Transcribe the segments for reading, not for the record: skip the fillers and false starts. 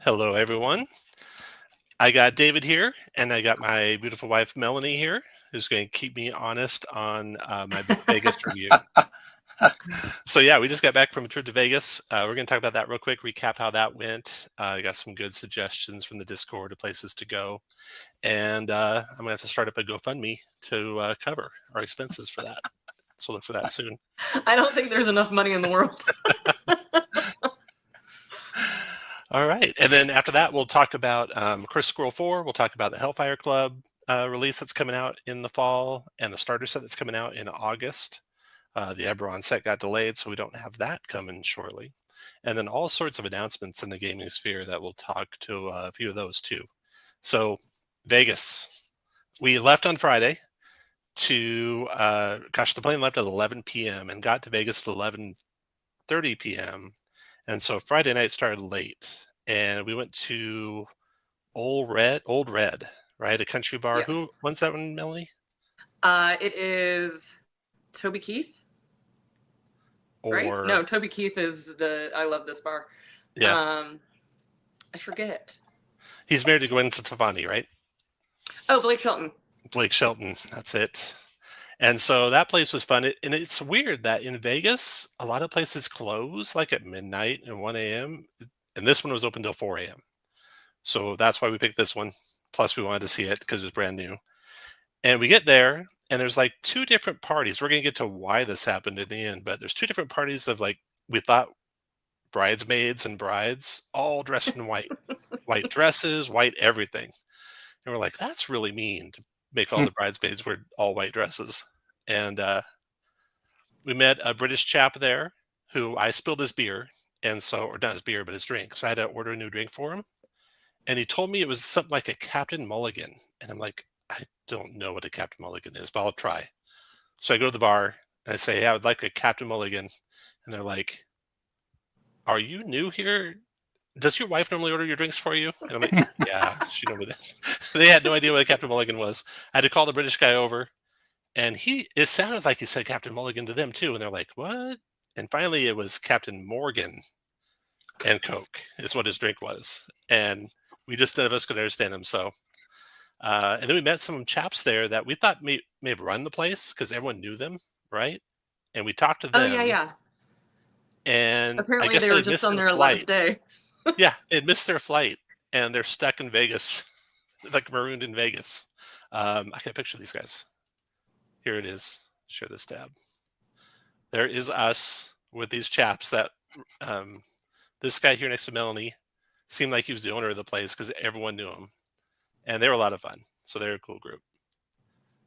Hello, everyone. I got David here, and I got my beautiful wife, Melanie, here, who's going to keep me honest on my Vegas review. So, yeah, we just got back from a trip to Vegas. We're going to talk about that real quick, recap how that went. I got some good suggestions from the Discord of places to go. And I'm going to have to start up a GoFundMe to cover our expenses for that. So look for that soon. I don't think there's enough money in the world. All right. And then after that, we'll talk about Hex Scroll 4. We'll talk about the Hellfire Club release that's coming out in the fall and the starter set that's coming out in August. The Eberron set got delayed, so we don't have that coming shortly. And then all sorts of announcements in the gaming sphere that we'll talk to a few of those too. So Vegas, we left on Friday to, the plane left at 11 p.m. and got to Vegas at 11:30 p.m. And so Friday night started late, and we went to Old Red, right? A country bar. Yeah. When's that one, Melanie? It is Toby Keith. Right? No, Toby Keith is I love this bar. Yeah. I forget. He's married to Gwen Stefani, right? Oh, Blake Shelton. Blake Shelton, that's it. And so that place was fun. And it's weird that in Vegas, a lot of places close like at midnight and 1 a.m. And this one was open till 4 a.m. So that's why we picked this one. Plus, we wanted to see it because it was brand new. And we get there, and there's like two different parties. We're going to get to why this happened in the end, but there's two different parties of like, we thought bridesmaids and brides all dressed in white, white dresses, white everything. And we're like, that's really mean to make all the bridesmaids wear all white dresses. And we met a British chap there who I spilled his beer. And so, or not his beer, but his drink. So I had to order a new drink for him. And he told me it was something like a Captain Mulligan. And I'm like, I don't know what a Captain Mulligan is, but I'll try. So I go to the bar and I say, hey, I would like a Captain Mulligan. And they're like, are you new here? Does your wife normally order your drinks for you? And I'm like, yeah, she normally does. They had no idea what a Captain Mulligan was. I had to call the British guy over, and it sounded like he said Captain Mulligan to them too. And they're like, what? And finally it was Captain Morgan and Coke is what his drink was. And none of us could understand him. So, and then we met some chaps there that we thought may have run the place because everyone knew them, right? And we talked to them. Oh, yeah. And apparently I guess they were just on their 11th day. Yeah, it missed their flight, and they're stuck in Vegas, like marooned in Vegas. I can't picture these guys. Here it is. Share this tab. There is us with these chaps that this guy here next to Melanie seemed like he was the owner of the place because everyone knew him. And they were a lot of fun. So they're a cool group.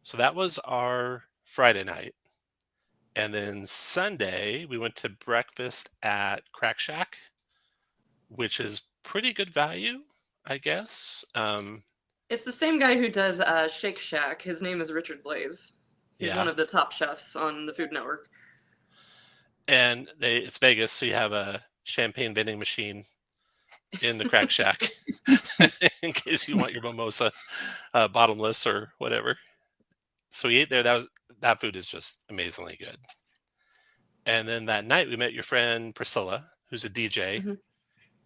So that was our Friday night. And then Sunday, we went to breakfast at Crack Shack, which is pretty good value, I guess. It's the same guy who does Shake Shack. His name is Richard Blaze. He's one of the top chefs on the Food Network. And it's Vegas, so you have a champagne vending machine in the Crack Shack in case you want your mimosa bottomless or whatever. So we ate there. That food is just amazingly good. And then that night we met your friend Priscilla, who's a DJ. Mm-hmm.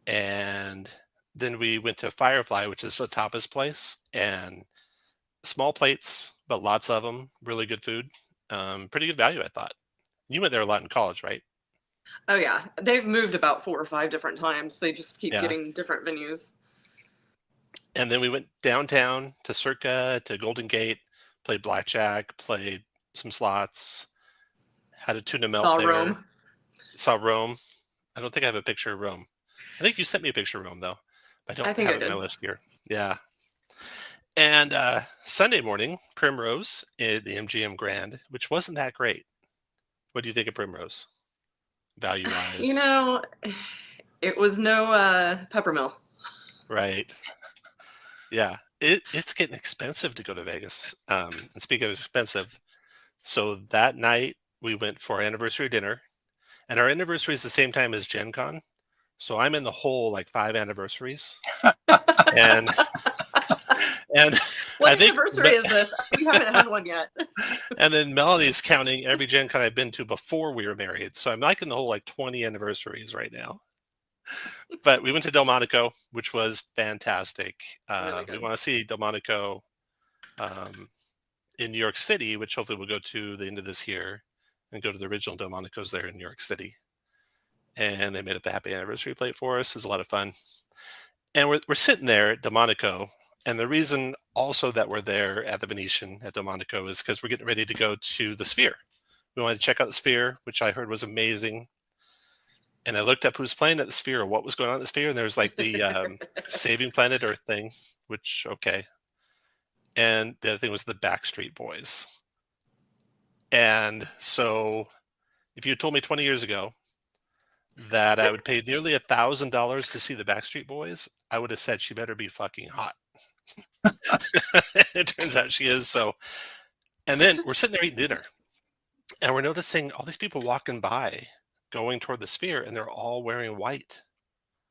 And then we went to Firefly, which is a tapas place, and small plates, but lots of them. Really good food. Pretty good value, I thought. You went there a lot in college, right? Oh, yeah. They've moved about 4 or 5 different times. They just keep getting different venues. And then we went downtown to Circa, to Golden Gate, played blackjack, played some slots, had a tuna melt there. Saw Rome. I don't think I have a picture of Rome. I think you sent me a picture of Rome, though. I don't have it on my list here. Yeah. And Sunday morning, Primrose at the MGM Grand, which wasn't that great. What do you think of Primrose, value-wise? You know, it was no Peppermill. Right. Yeah. It's getting expensive to go to Vegas. And speaking of expensive, so that night we went for our anniversary dinner. And our anniversary is the same time as Gen Con. So I'm in the hole like 5 anniversaries. and what anniversary is this? We haven't had one yet. And then Melanie's counting every Gen Con I've been to before we were married. So I'm like in the whole like 20 anniversaries right now. But we went to Delmonico, which was fantastic. Really We good. want to see Delmonico in New York City, which hopefully we'll go to the end of this year and go to the original Delmonico's there in New York City. And they made up a happy anniversary plate for us. It was a lot of fun. And we're sitting there at Delmonico. And the reason also that we're there at the Venetian at Delmonico is because we're getting ready to go to the Sphere. We wanted to check out the Sphere, which I heard was amazing. And I looked up who's playing at the Sphere or what was going on at the Sphere. And there was like the Saving Planet Earth thing, which, okay. And the other thing was the Backstreet Boys. And so if you had told me 20 years ago that I would pay nearly $1,000 to see the Backstreet Boys, I would have said she better be fucking hot. It turns out she is. So, and then we're sitting there eating dinner, and we're noticing all these people walking by, going toward the Sphere, and they're all wearing white.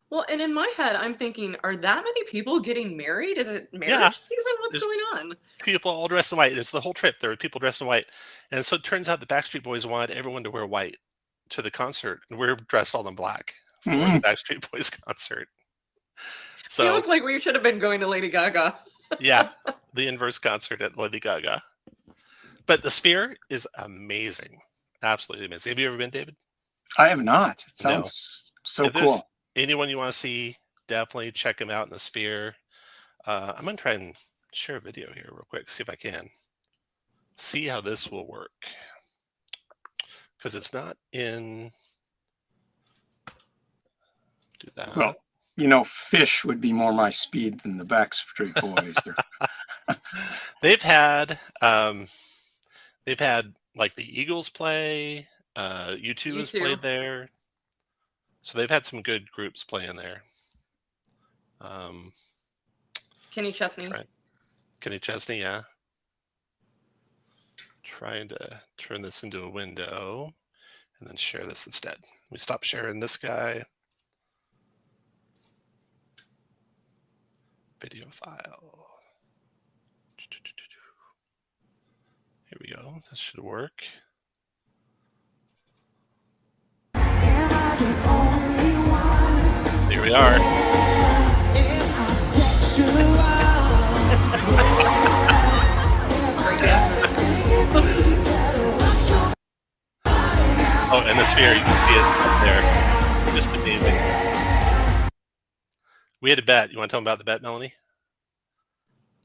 Well, and in my head, I'm thinking, are that many people getting married? Is it marriage Yeah, season? What's going on? people all dressed in white. It's the whole trip. There were people dressed in white, and so it turns out the Backstreet Boys wanted everyone to wear white to the concert, and we're dressed all in black for the Backstreet Boys concert. So you look like we should have been going to Lady Gaga. Yeah, the inverse concert at Lady Gaga. But the Sphere is amazing, absolutely amazing. Have you ever been, David? I have not. It sounds so cool. Anyone you want to see, definitely check him out in the Sphere. I'm gonna try and share a video here real quick, see if I can see how this will work, because it's not in. Do that. Well, you know, Fish would be more my speed than the Backstreet Boys. They've had like the Eagles play. U2 has played there, so they've had some good groups playing there. Kenny Chesney. Kenny Chesney, yeah. Trying to turn this into a window and then share this instead. We stop sharing this guy. Video file. Here we go. This should work. Here we are. Oh, and the Sphere, you can see it up there. Just amazing. We had a bet. You want to tell them about the bet, Melanie?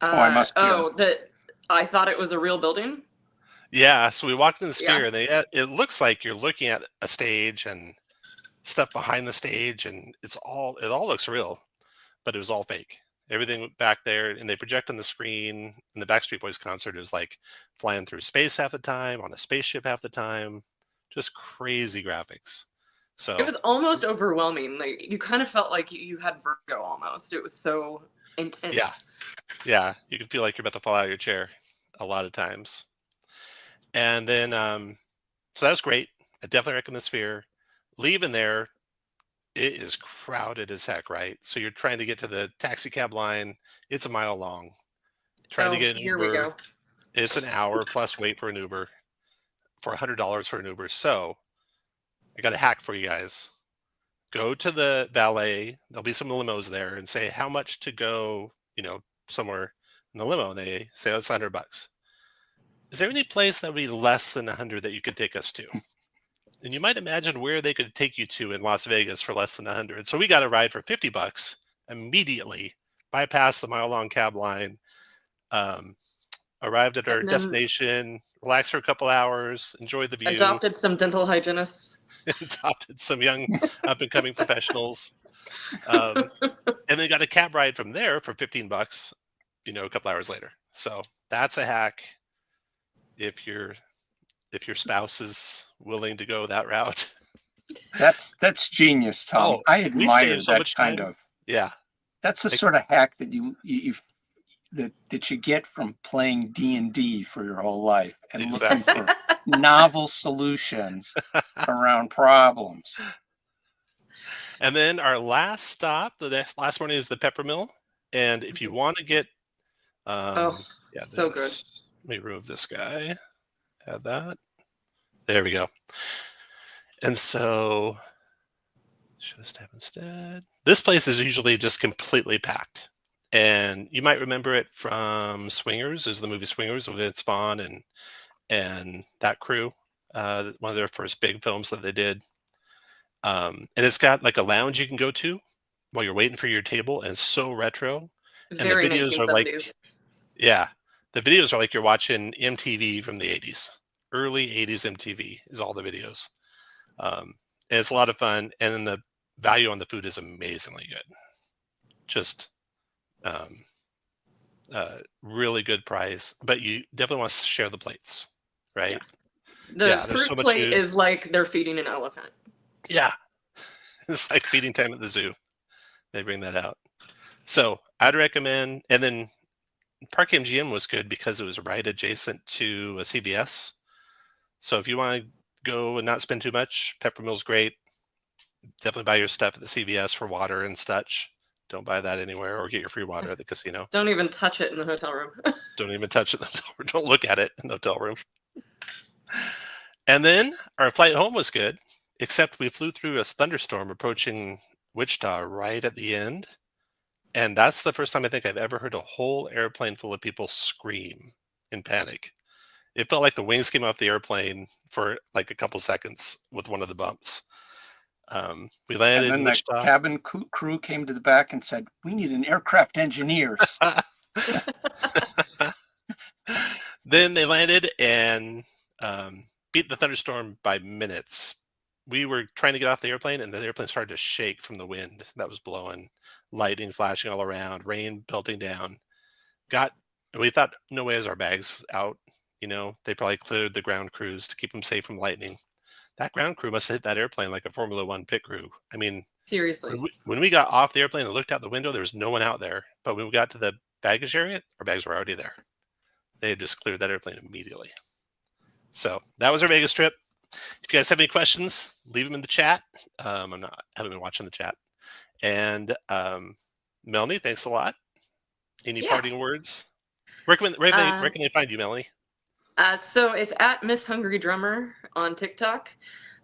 I must. That I thought it was a real building. Yeah, so we walked in the Sphere. And it looks like you're looking at a stage and stuff behind the stage, and it all looks real, but it was all fake. Everything back there, and they project on the screen. In the Backstreet Boys concert, it was like flying through space half the time, on a spaceship half the time, just crazy graphics. So it was almost overwhelming. Like you kind of felt like you had vertigo almost. It was so intense. Yeah, you can feel like you're about to fall out of your chair a lot of times. And then, so that's great. I definitely recommend the Sphere. Leaving there, it is crowded as heck, right? So you're trying to get to the taxi cab line. It's a mile long. Trying to get an Uber. Here we go. It's an hour plus wait for an Uber for $100 for an Uber. So I got a hack for you guys. Go to the valet. There'll be some limos there, and say how much to go, somewhere in the limo. And they say, oh, it's $100. Is there any place that would be less than 100 that you could take us to? And you might imagine where they could take you to in Las Vegas for less than 100. So we got a ride for $50 immediately, bypassed the mile-long cab line, arrived at our destination, relaxed for a couple hours, enjoyed the view. Adopted some dental hygienists. Adopted some young up-and-coming professionals. And then got a cab ride from there for $15, a couple hours later. So that's a hack if your spouse is willing to go that route. That's genius, Tom. I admire that kind of. Yeah. That's the sort of hack that that you get from playing D&D for your whole life and looking for novel solutions around problems. And then our last stop, last morning, is the Peppermill. And if you want to get, so good. Let me remove this guy. Add that. There we go. And so Show this tab instead. This place is usually just completely packed. And you might remember it from Swingers, is the movie Swingers with Vince Vaughn and that crew. One of their first big films that they did. And it's got like a lounge you can go to while you're waiting for your table, and it's so retro. Very and the videos 1970s. are like, yeah, the videos are like you're watching MTV from the 80s. Early 80s MTV is all the videos. And it's a lot of fun. And then the value on the food is amazingly good. Just really good price, but you definitely want to share the plates, right? The fruit so much plate food. is like they're feeding an elephant. Yeah. It's like feeding time at the zoo. They bring that out. So I'd recommend, and then Park MGM was good because it was right adjacent to a CVS. So if you want to go and not spend too much, Peppermill's great. Definitely buy your stuff at the CVS for water and such. Don't buy that anywhere, or get your free water at the casino. Don't even touch it in the hotel room. Don't even touch it in the hotel room. Don't look at it in the hotel room. And then our flight home was good, except we flew through a thunderstorm approaching Wichita right at the end. And that's the first time I think I've ever heard a whole airplane full of people scream in panic. It felt like the wings came off the airplane for like a couple seconds with one of the bumps. We landed and then in Wichita. The cabin crew came to the back and said, "We need an aircraft engineers." Then they landed and beat the thunderstorm by minutes. We were trying to get off the airplane, and the airplane started to shake from the wind that was blowing, lightning flashing all around, rain pelting down. We thought, no way is our bags out. They probably cleared the ground crews to keep them safe from lightning. That ground crew must have hit that airplane like a Formula One pit crew. I mean, seriously. When we got off the airplane and looked out the window, there was no one out there. But when we got to the baggage area, our bags were already there. They had just cleared that airplane immediately. So that was our Vegas trip. If you guys have any questions, leave them in the chat. I haven't been watching the chat. And Melanie, thanks a lot. Any parting words? Where can they find you, Melanie? So it's at Miss Hungry Drummer on TikTok.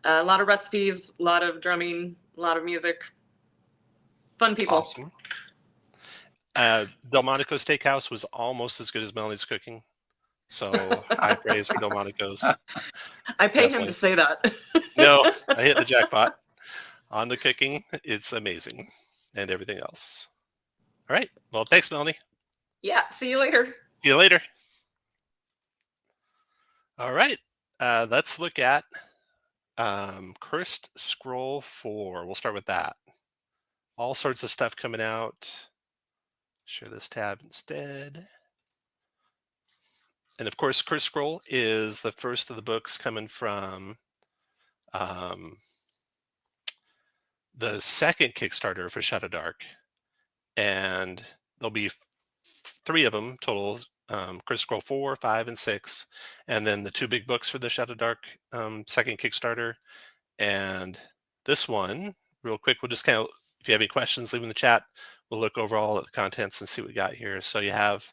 A lot of recipes, a lot of drumming, a lot of music. Fun people. Awesome. Delmonico Steakhouse was almost as good as Melanie's cooking. So high praise for Delmonico's. I pay him to say that. No, I hit the jackpot on the cooking. It's amazing. And everything else. All right. Well, thanks, Melanie. Yeah. See you later. See you later. All right. Let's look at Cursed Scroll 4. We'll start with that. All sorts of stuff coming out. Share this tab instead. And of course, Cursed Scroll is the first of the books coming from the second Kickstarter for ShadowDark. And there'll be 3 of them total. Cursed Scroll 4, 5, and 6. And then the 2 big books for the ShadowDark second Kickstarter. And this one, real quick, we'll just kind of, if you have any questions, leave in the chat. We'll look over all of the contents and see what we got here. So you have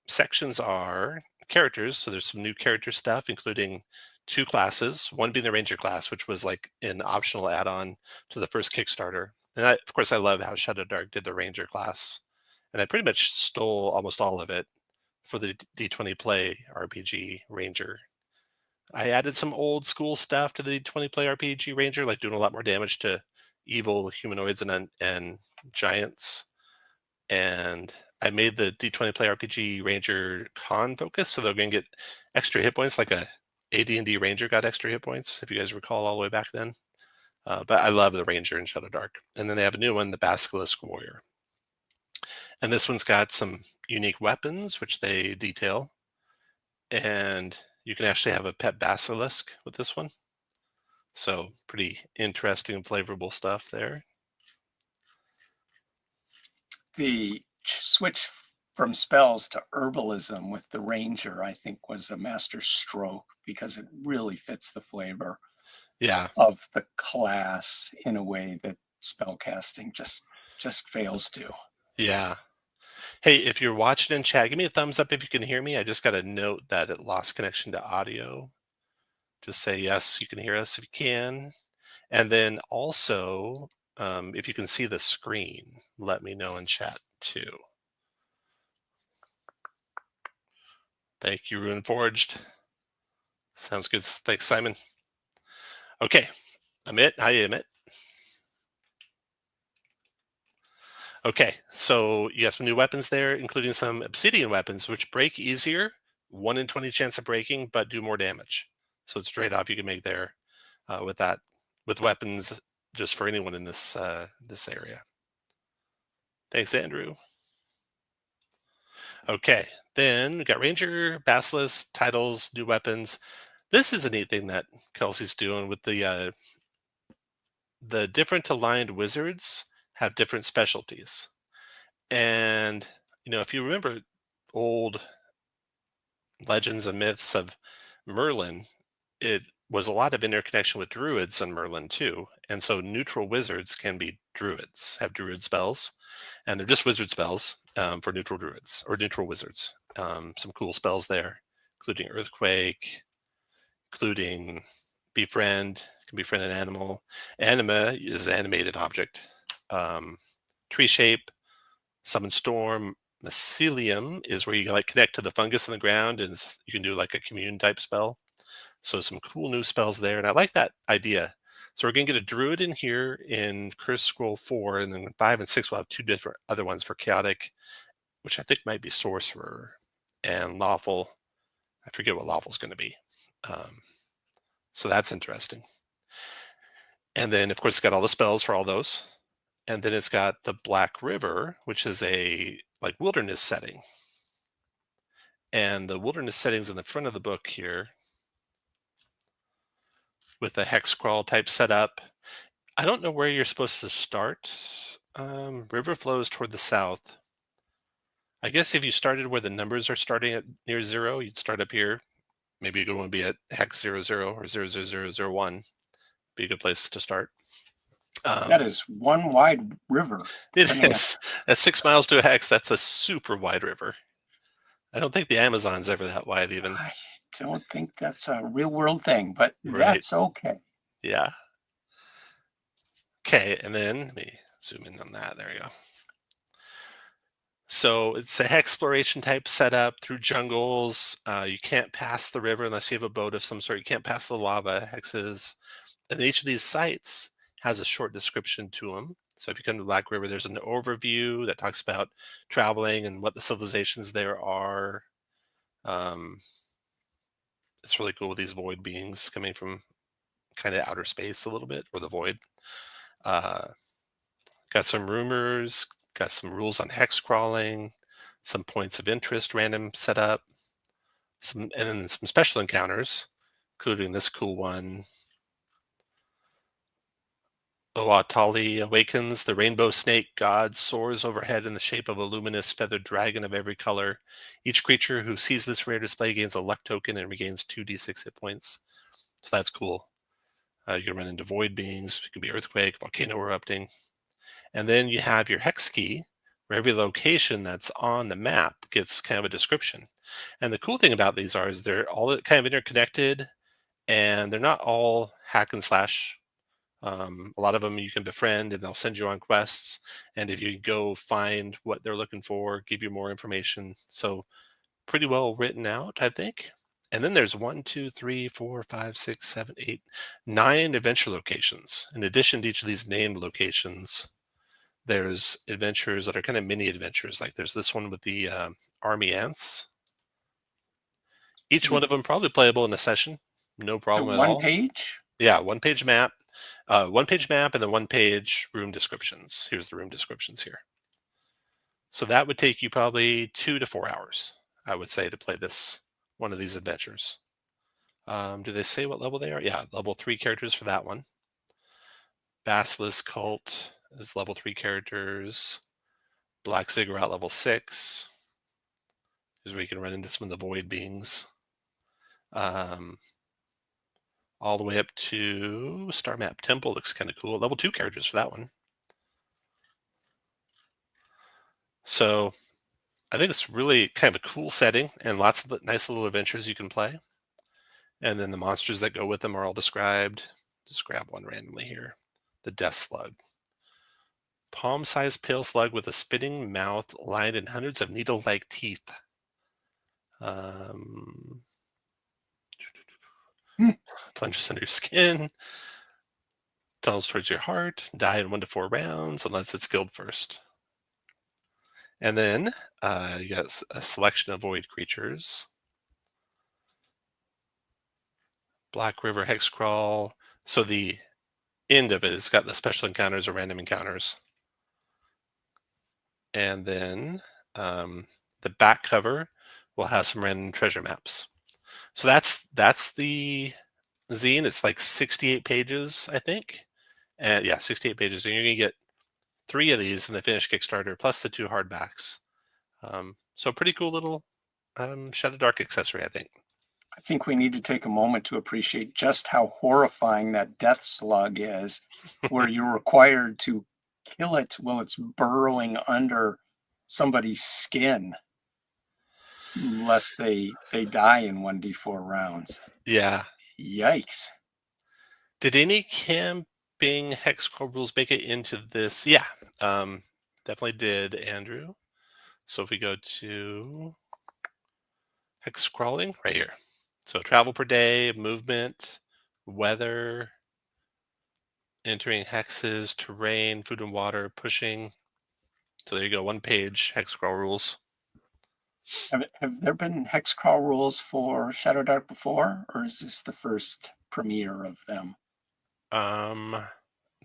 sections are characters. So there's some new character stuff, including 2 classes, one being the Ranger class, which was like an optional add-on to the first Kickstarter. And of course, I love how ShadowDark did the Ranger class. And I pretty much stole almost all of it for the d20play RPG Ranger. I added some old school stuff to the d20play RPG Ranger, like doing a lot more damage to evil humanoids and giants. And I made the d20play RPG Ranger con focus, so they're going to get extra hit points, like a AD&D Ranger got extra hit points, if you guys recall all the way back then. But I love the Ranger in ShadowDark. And then they have a new one, the Basilisk Warrior. And this one's got some unique weapons, which they detail. And you can actually have a pet basilisk with this one. So pretty interesting and flavorful stuff there. The switch from spells to herbalism with the Ranger, I think, was a master stroke because it really fits the flavor of the class in a way that spellcasting just fails to. Yeah. Hey, if you're watching in chat, give me a thumbs up if you can hear me. I just got a note that it lost connection to audio. Just say yes, you can hear us if you can. And then also, if you can see the screen, let me know in chat too. Thank you, Ruin Forged. Sounds good. Thanks, Simon. Okay, Amit, hi, Amit. Okay, so you got some new weapons there, including some obsidian weapons, which break easier, 1 in 20 chance of breaking, but do more damage. So it's a trade-off you can make there with that, with weapons just for anyone in this this area. Thanks, Andrew. Okay, then we got Ranger, Basilisk, titles, new weapons. This is a neat thing that Kelsey's doing with the different aligned wizards have different specialties. And, you know, if you remember old legends and myths of Merlin, it was a lot of interconnection with druids on Merlin too. And so neutral wizards can be druids, have druid spells, and they're just wizard spells for neutral druids or neutral wizards. Some cool spells there, including Earthquake, including Befriend, can befriend an animal. Anima is an animated object. Tree Shape, Summon Storm. Mycelium is where you like connect to the fungus in the ground, and you can do like a commune type spell. So some cool new spells there, and I like that idea. So we're going to get a druid in here in Curse Scroll 4, and then 5 and 6 we'll have 2 different other ones for chaotic, which I think might be sorcerer, and lawful. I forget what lawful is going to be. So that's interesting. And then of course it's got all the spells for all those. And then it's got the Black River, which is a like wilderness setting. And the wilderness settings in the front of the book here with a hex scroll type setup. I don't know where you're supposed to start. River flows toward the south. I guess if you started where the numbers are starting at near 0, you'd start up here. Maybe you would want to be at hex 00 or 00001. Be a good place to start. That is one wide river. It is. At 6 miles to a hex, that's a super wide river. I don't think the Amazon's ever that wide even. I don't think that's a real world thing, but Right. that's okay. Yeah. Okay, and then let me zoom in on that. There we go. So it's a exploration type setup through jungles. You can't pass the river unless you have a boat of some sort. You can't pass the lava hexes. And each of these sites has a short description to them. So if you come to Black River, there's an overview that talks about traveling and what the civilizations there are. It's really cool with these void beings coming from kind of outer space a little bit, or the void. Got some rumors, got some rules on hex crawling, some points of interest random setup, and then some special encounters, including this cool one. Oatali awakens. The rainbow snake god soars overhead in the shape of a luminous feathered dragon of every color. Each creature who sees this rare display gains a luck token and regains 2d6 hit points. So that's cool. You can run into void beings. It can be earthquake, volcano erupting. And then you have your hex key, where every location that's on the map gets kind of a description. And the cool thing about these is they're all kind of interconnected, and they're not all hack and slash. A lot of them you can befriend and they'll send you on quests. And if you go find what they're looking for, give you more information. So pretty well written out, I think. And then there's 1, 2, 3, 4, 5, 6, 7, 8, 9 adventure locations. In addition to each of these named locations, there's adventures that are kind of mini adventures. Like there's this one with the army ants. Each one of them probably playable in a session. No problem at all. One page? Yeah, one-page map. One-page map and then one-page room descriptions. Here's the room descriptions here. So that would take you probably 2 to 4 hours, I would say, to play this one of these adventures. Do they say what level they are? Yeah, level 3 characters for that one. Basilisk Cult is level 3 characters. Black Ziggurat level 6 is where you can run into some of the void beings. All the way up to Star Map Temple looks kind of cool. Level 2 characters for that one. So I think it's really kind of a cool setting and lots of nice little adventures you can play. And then the monsters that go with them are all described. just grab one randomly here. The Death Slug. Palm-sized pale slug with a spitting mouth lined in hundreds of needle-like teeth. Plunges under your skin. Tunnels towards your heart. Die in 1 to 4 rounds unless it's killed first. And then you got a selection of void creatures. Black River Hex Scroll. So the end of it has got the special encounters or random encounters. And then the back cover will have some random treasure maps. So that's the zine. It's like 68 pages, I think. And yeah, 68 pages. And you're going to get 3 of these in the finished Kickstarter, plus the 2 hardbacks. So pretty cool little ShadowDark accessory, I think. I think we need to take a moment to appreciate just how horrifying that death slug is, where you're required to kill it while it's burrowing under somebody's skin, lest they die in 1d4 rounds. Yeah. Yikes. Did any camping Hex Scroll rules make it into this? Yeah, definitely did, Andrew. So if we go to Hex Scrolling right here. So travel per day, movement, weather, entering hexes, terrain, food and water, pushing. So there you go, 1 page Hex Scroll rules. Have there been Hex Crawl rules for ShadowDark before, or is this the first premiere of them?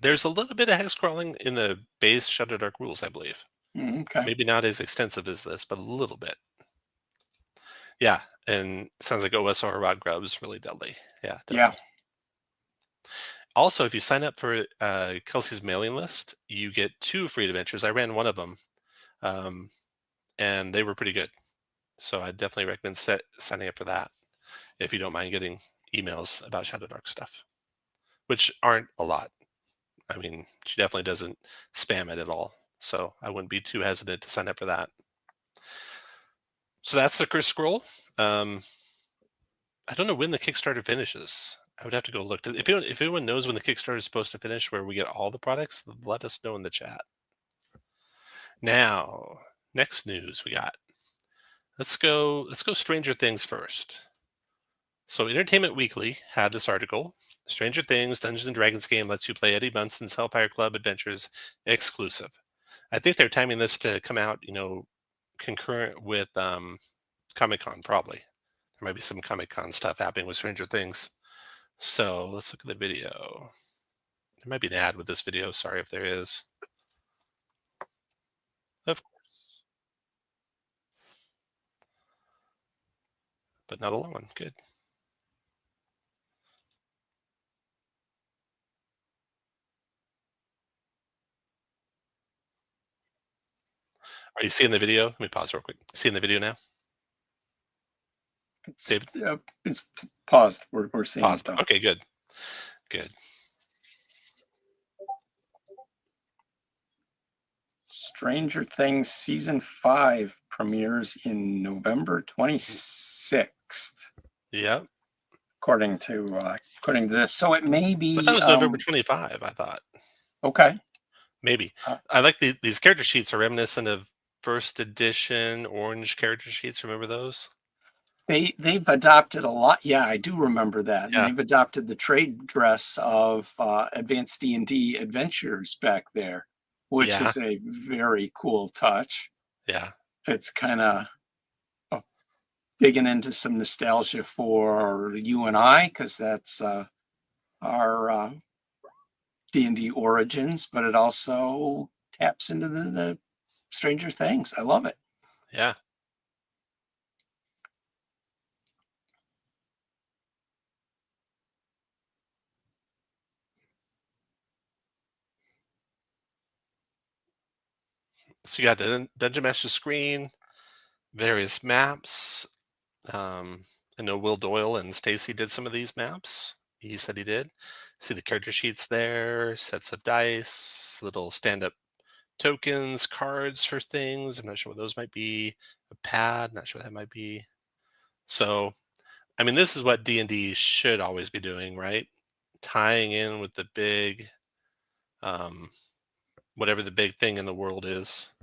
There's a little bit of hex crawling in the base ShadowDark rules, I believe. Okay. Maybe not as extensive as this, but a little bit. Yeah, and sounds like OSR Rock Grub's really deadly. Yeah, definitely. Yeah. Also, if you sign up for Kelsey's mailing list, you get 2 free adventures. I ran one of them, and they were pretty good. So I definitely recommend signing up for that if you don't mind getting emails about ShadowDark stuff, which aren't a lot. I mean, she definitely doesn't spam it at all. So I wouldn't be too hesitant to sign up for that. So that's the Curse Scroll. I don't know when the Kickstarter finishes. I would have to go look. If anyone knows when the Kickstarter is supposed to finish, where we get all the products, let us know in the chat. Now, next news we got. Let's go Stranger Things first. So Entertainment Weekly had this article. Stranger Things Dungeons and Dragons game lets you play Eddie Munson's Hellfire Club adventures exclusive. I think they're timing this to come out, concurrent with Comic-Con, probably. There might be some Comic-Con stuff happening with Stranger Things. So let's look at the video. There might be an ad with this video. Sorry if there is. Of course. But not a long one. Good. Are you seeing the video? Let me pause real quick. Seeing the video now? It's paused. We're seeing paused. it. Okay, good. Good. Stranger Things Season 5 premieres in November 26th. Yep. According to this. So it may be... But that was November 25, I thought. Okay. Maybe. I like these character sheets are reminiscent of first edition orange character sheets. Remember those? They've adopted a lot. Yeah, I do remember that. Yeah. And they've adopted the trade dress of Advanced D&D Adventures back there, which is a very cool touch. Yeah. It's kind of digging into some nostalgia for you and I, because that's our D&D origins, but it also taps into the Stranger Things. I love it. Yeah. So you got the Dungeon Master screen, various maps. I know Will Doyle and Stacy did some of these maps. He said he did. See the character sheets there, sets of dice, little stand-up tokens, cards for things. I'm not sure what those might be. A pad, not sure what that might be. So, I mean, this is what D&D should always be doing, right? tying in with the big, whatever the big thing in the world is.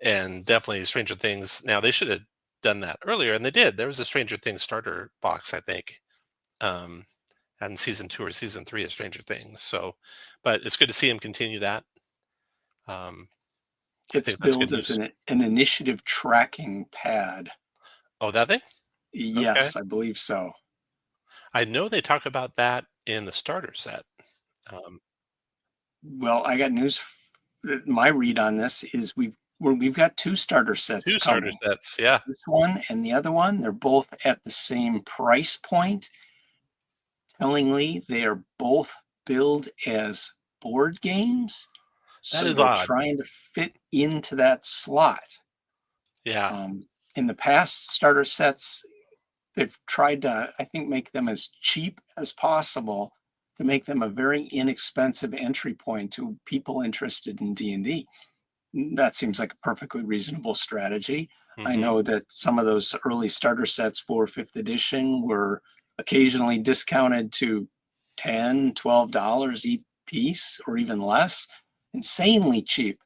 And definitely Stranger Things. Now, they should have done that earlier, and they did. There was a Stranger Things starter box, I think, and season 2 or season 3 of Stranger Things. So, but it's good to see him continue that. It's billed as an initiative tracking pad. Oh, that thing? Yes, I believe so. I know they talk about that in the starter set. Well, I got news. My read on this is we've got 2 starter sets coming. 2 starter sets, yeah. This one and the other one, they're both at the same price point. Tellingly, they are both billed as board games. That So is they're odd. trying to fit into that slot. Yeah. In the past starter sets, they've tried to, I think, make them as cheap as possible to make them a very inexpensive entry point to people interested in D&D. That seems like a perfectly reasonable strategy. I know that some of those early starter sets for 5th edition were occasionally discounted to $10, $12 each piece or even less. Insanely cheap.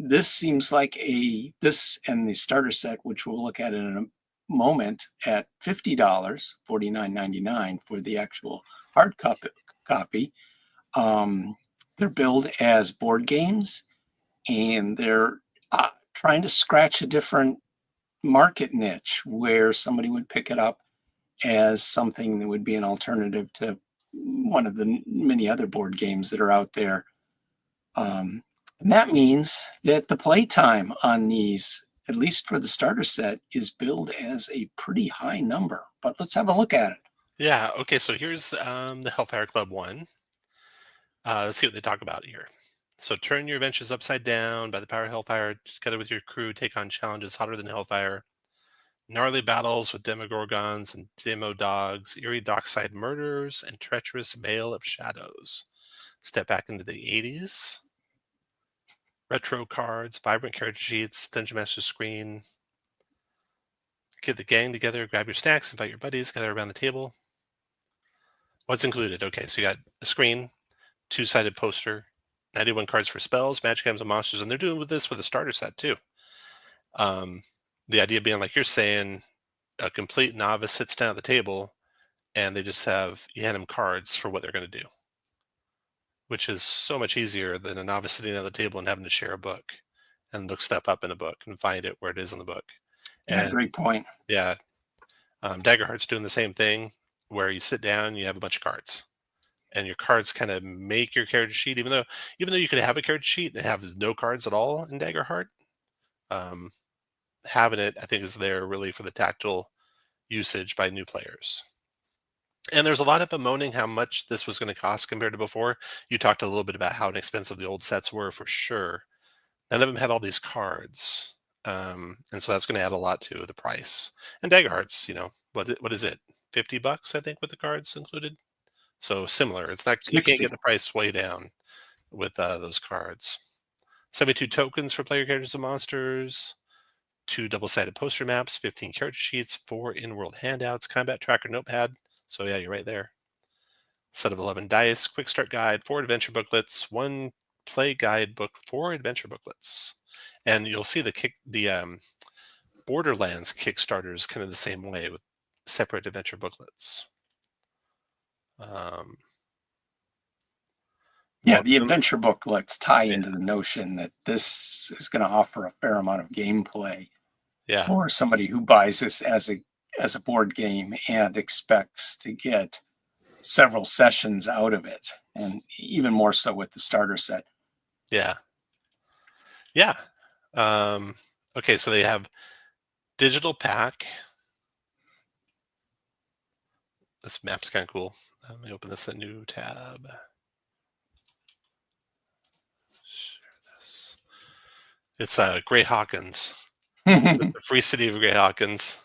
This seems like this and the starter set, which we'll look at in a moment, at $50, $49.99 for the actual hard copy. They're billed as board games, and they're trying to scratch a different market niche where somebody would pick it up as something that would be an alternative to one of the many other board games that are out there. And that means that the playtime on these, at least for the starter set, is billed as a pretty high number. But let's have a look at it. Yeah. Okay. So here's the Hellfire Club one. Let's see what they talk about here. So turn your adventures upside down by the power of Hellfire. Together with your crew, take on challenges hotter than Hellfire. Gnarly battles with demogorgons and demo dogs, eerie dockside murders, and treacherous veil of shadows. Step back into the 80s. Retro cards, vibrant character sheets, Dungeon Master screen. Get the gang together, grab your snacks, invite your buddies, gather around the table. What's included? Okay, so you got a screen, 2-sided poster, 91 cards for spells, magic items, and monsters, and they're doing this with a starter set too. The idea being, like you're saying, a complete novice sits down at the table, and they just you hand them cards for what they're going to do, which is so much easier than a novice sitting at the table and having to share a book and look stuff up in a book and find it where it is in the book. Yeah, great point. Yeah. DAGGERHEART's doing the same thing, where you sit down, you have a bunch of cards, and your cards kind of make your character sheet. Even though you could have a character sheet that has no cards at all in DAGGERHEART, having it, I think, is there really for the tactile usage by new players. And there's a lot of bemoaning how much this was going to cost compared to before. You talked a little bit about how inexpensive the old sets were, for sure. None of them had all these cards. And so that's going to add a lot to the price. And DAGGERHEART's, what is it? $50, I think, with the cards included. So similar. It's not, you can't get the price way down with those cards. 72 tokens for player characters and monsters. 2 double-sided poster maps, 15 character sheets, 4 in-world handouts, combat tracker notepad. So yeah, you're right there. Set of 11 dice, quick start guide, 4 adventure booklets, 1 play guide book, 4 adventure booklets. And you'll see the Borderlands Kickstarter is kind of the same way, with separate adventure booklets. Yeah, the adventure booklets tie into the notion that this is going to offer a fair amount of gameplay for somebody who buys this as a board game and expects to get several sessions out of it, and even more so with the starter set. Yeah. Okay, so they have digital pack. This map's kind of cool. Let me open this a new tab. Share this. It's Grey Hawkins. The free city of Grey Hawkins.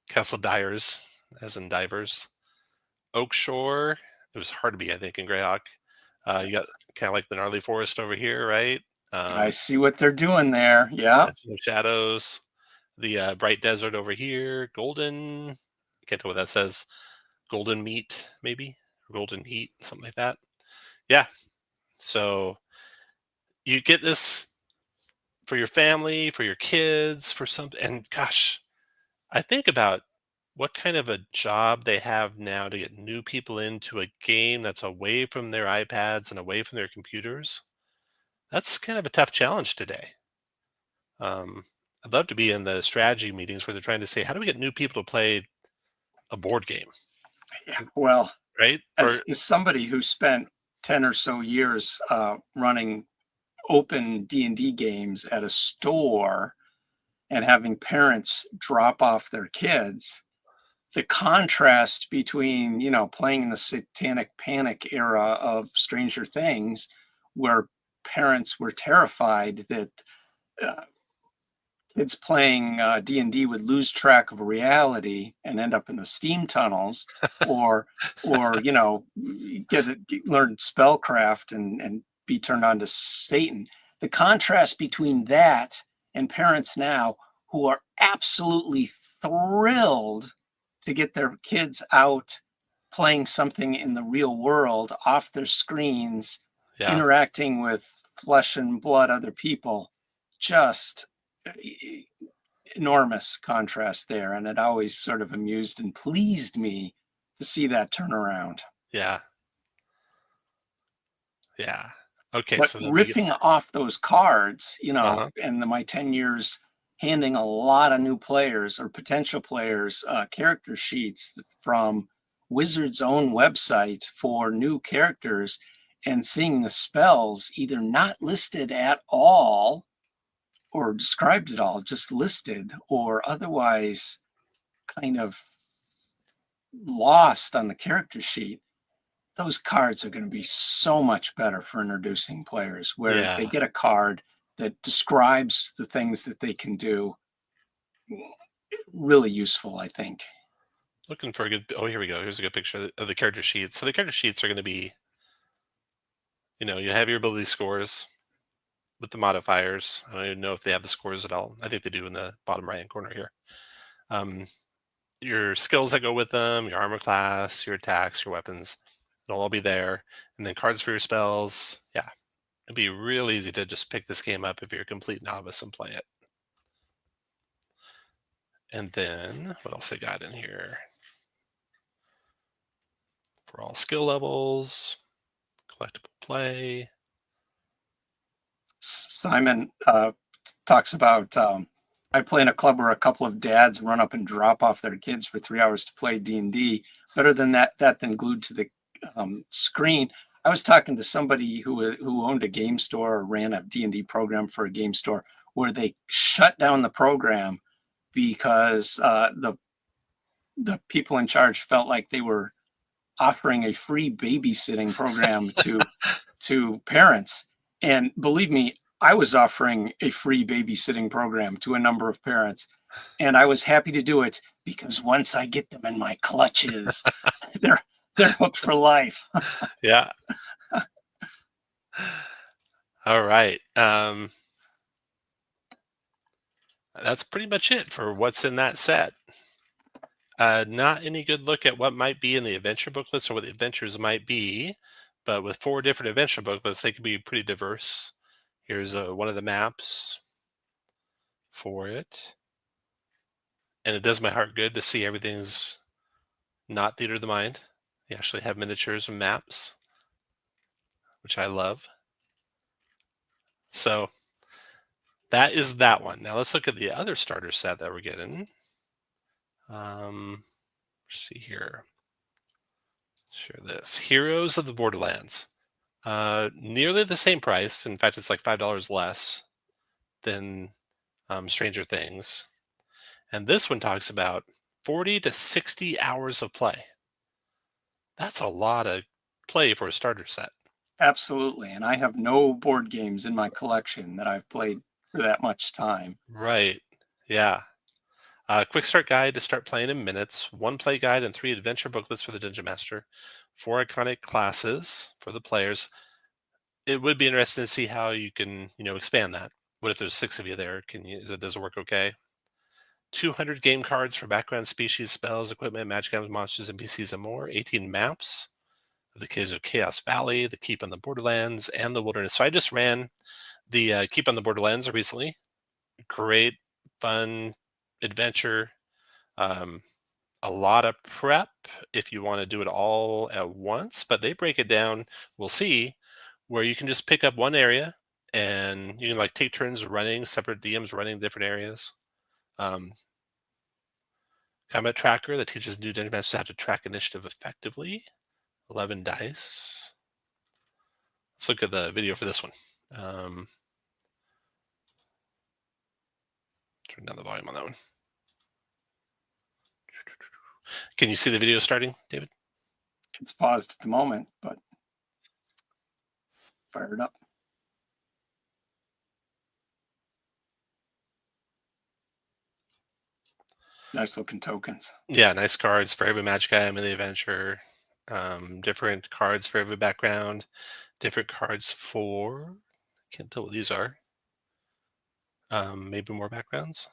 Castle Dyers, as in divers. Oak Shore. It was hard to be, I think, in Greyhawk. You got kind of like the gnarly forest over here, right? I see what they're doing there. Yeah. Shadows. The bright desert over here. Golden. I can't tell what that says. Golden meat, maybe, Golden Heat, something like that. Yeah. So you get this for your family, for your kids, for something. And gosh, I think about what kind of a job they have now to get new people into a game that's away from their iPads and away from their computers. That's kind of a tough challenge today. I'd love to be in the strategy meetings where they're trying to say, how do we get new people to play a board game? Yeah, well, Right? as somebody who spent 10 or so years running open D&D games at a store and having parents drop off their kids, the contrast between, playing in the Satanic Panic era of Stranger Things, where parents were terrified that kids playing D&D would lose track of reality and end up in the steam tunnels, or learn spellcraft and be turned on to Satan. The contrast between that and parents now who are absolutely thrilled to get their kids out playing something in the real world off their screens, interacting with flesh and blood other people, just enormous contrast there. And it always sort of amused and pleased me to see that turnaround. Yeah. Okay. But So riffing off those cards, and my 10 years handing a lot of new players or potential players character sheets from Wizards' own website for new characters, and seeing the spells either not listed at all or described at all, just listed, or otherwise kind of lost on the character sheet. Those cards are going to be so much better for introducing players, where they get a card that describes the things that they can do. Really useful, I think. Looking for a good, here we go. Here's a good picture of the character sheets. So the character sheets are going to be, you have your ability scores with the modifiers. I don't even know if they have the scores at all. I think they do in the bottom right hand corner here. Your skills that go with them, your armor class, your attacks, your weapons, it'll all be there. And then cards for your spells. Yeah, it'd be real easy to just pick this game up if you're a complete novice and play it. And then what else they got in here? For all skill levels, collectible play. Simon talks about, I play in a club where a couple of dads run up and drop off their kids for 3 hours to play D&D. Better than that than glued to the screen. I was talking to somebody who owned a game store or ran a D&D program for a game store, where they shut down the program because the people in charge felt like they were offering a free babysitting program to parents. And believe me, I was offering a free babysitting program to a number of parents, and I was happy to do it because once I get them in my clutches, they're hooked for life. Yeah. All right. That's pretty much it for what's in that set. Not any good look at what might be in the adventure booklets or what the adventures might be, but with 4 different adventure booklets, they can be pretty diverse. Here's one of the maps for it. And it does my heart good to see everything's not theater of the mind. You actually have miniatures and maps, which I love. So that is that one. Now let's look at the other starter set that we're getting. Let's see here. Share this. Heroes of the Borderlands. Nearly the same price. In fact, it's like $5 less than Stranger Things. And this one talks about 40 to 60 hours of play. That's a lot of play for a starter set. Absolutely. And I have no board games in my collection that I've played for that much time. Right. Yeah. Quick start guide to start playing in minutes. 1 play guide and 3 adventure booklets for the Dungeon Master. 4 iconic classes for the players. It would be interesting to see how you can, expand that. What if there's 6 of you there? Does it work okay? 200 game cards for background species, spells, equipment, magic items, monsters, NPCs, and more. 18 maps. the Caves of Chaos Valley, the Keep on the Borderlands, and the Wilderness. So I just ran the Keep on the Borderlands recently. Great, fun adventure. A lot of prep if you want to do it all at once, but they break it down. We'll see where you can just pick up one area and you can like take turns running, separate DMs running different areas. Combat tracker that teaches new dungeon masters how to track initiative effectively. 11 dice. Let's look at the video for this one. Turn down the volume on that one. Can you see the video starting, David? It's paused at the moment, but fire it up. Nice looking tokens. Yeah, nice cards for every magic item in the adventure. Different cards for every background. Different cards for, I can't tell what these are. Maybe more backgrounds.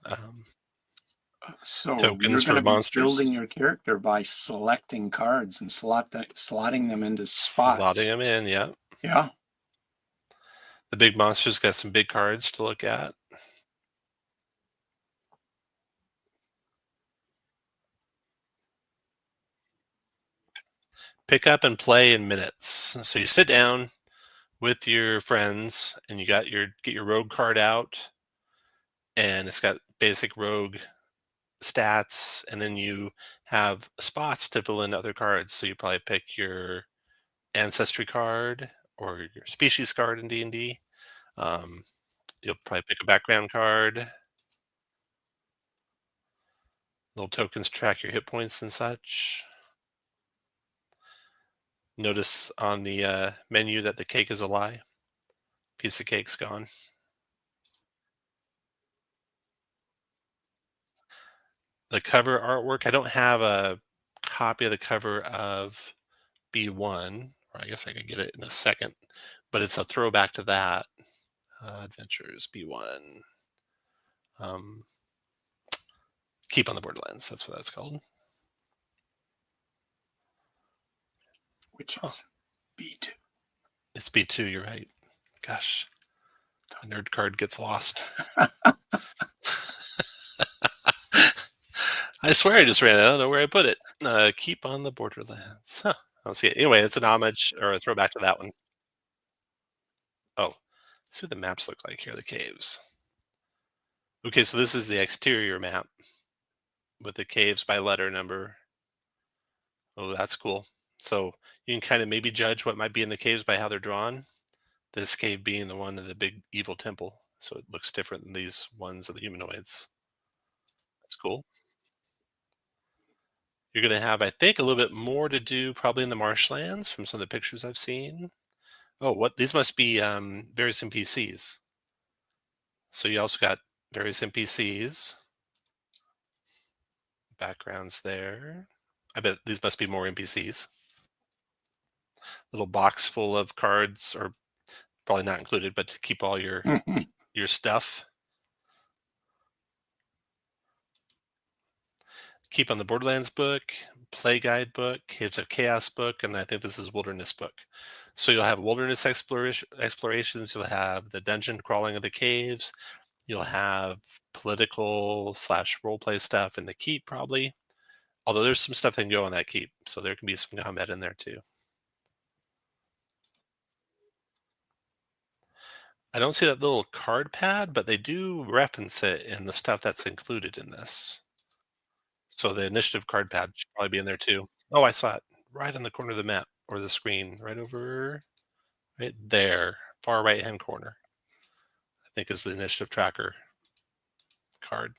So Tokens you're for going to be monsters. building your character by selecting cards and slotting them into spots. Slotting them in, yeah. Yeah. The big monsters got some big cards to look at. Pick up and play in minutes. So you sit down with your friends and you get your rogue card out, and it's got basic rogue stats, and then you have spots to fill in other cards. So you probably pick your ancestry card or your species card in D&D. You'll probably pick a background card. Little tokens track your hit points and such. Notice on the menu that the cake is a lie. Piece of cake's gone. The cover artwork, I don't have a copy of the cover of B1, or I guess I could get it in a second, but it's a throwback to that. Adventures B1. Keep on the Borderlands, that's what that's called. Which is B2. It's B2, you're right. Gosh, a nerd card gets lost. I swear I just ran it. I don't know where I put it. Keep on the Borderlands. Huh. I don't see it. Anyway, it's an homage or a throwback to that one. Oh, let's see what the maps look like here, the caves. Okay, so this is the exterior map with the caves by letter number. Oh, that's cool. So you can kind of maybe judge what might be in the caves by how they're drawn. This cave being the one of the big evil temple. So it looks different than these ones of the humanoids. That's cool. You're going to have, I think, a little bit more to do probably in the marshlands from some of the pictures I've seen. Oh, what these must be various NPCs. So you also got various NPCs. Backgrounds there. I bet these must be more NPCs. Little box full of cards, or probably not included, but to keep all your stuff. Keep on the Borderlands book, Play Guide book, Caves of Chaos book, and I think this is Wilderness book. So you'll have wilderness explorations, you'll have the dungeon crawling of the caves, you'll have political / roleplay stuff in the keep probably. Although there's some stuff that can go on that keep, so there can be some combat in there too. I don't see that little card pad, but they do reference it in the stuff that's included in this. So the initiative card pad should probably be in there too. Oh, I saw it right on the corner of the map or the screen, right over, right there, far right-hand corner. I think is the initiative tracker card.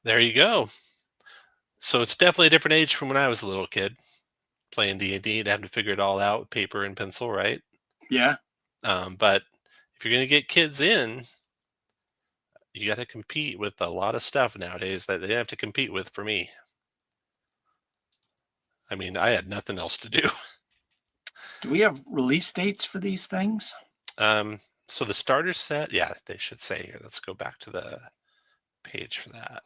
There you go. So it's definitely a different age from when I was a little kid playing D&D. To have to figure it all out with paper and pencil, right? Yeah. But if you're going to get kids in, you got to compete with a lot of stuff nowadays that they have to compete with for me. I mean, I had nothing else to do. Do we have release dates for these things? So the starter set, yeah, they should say here. Let's go back to the page for that.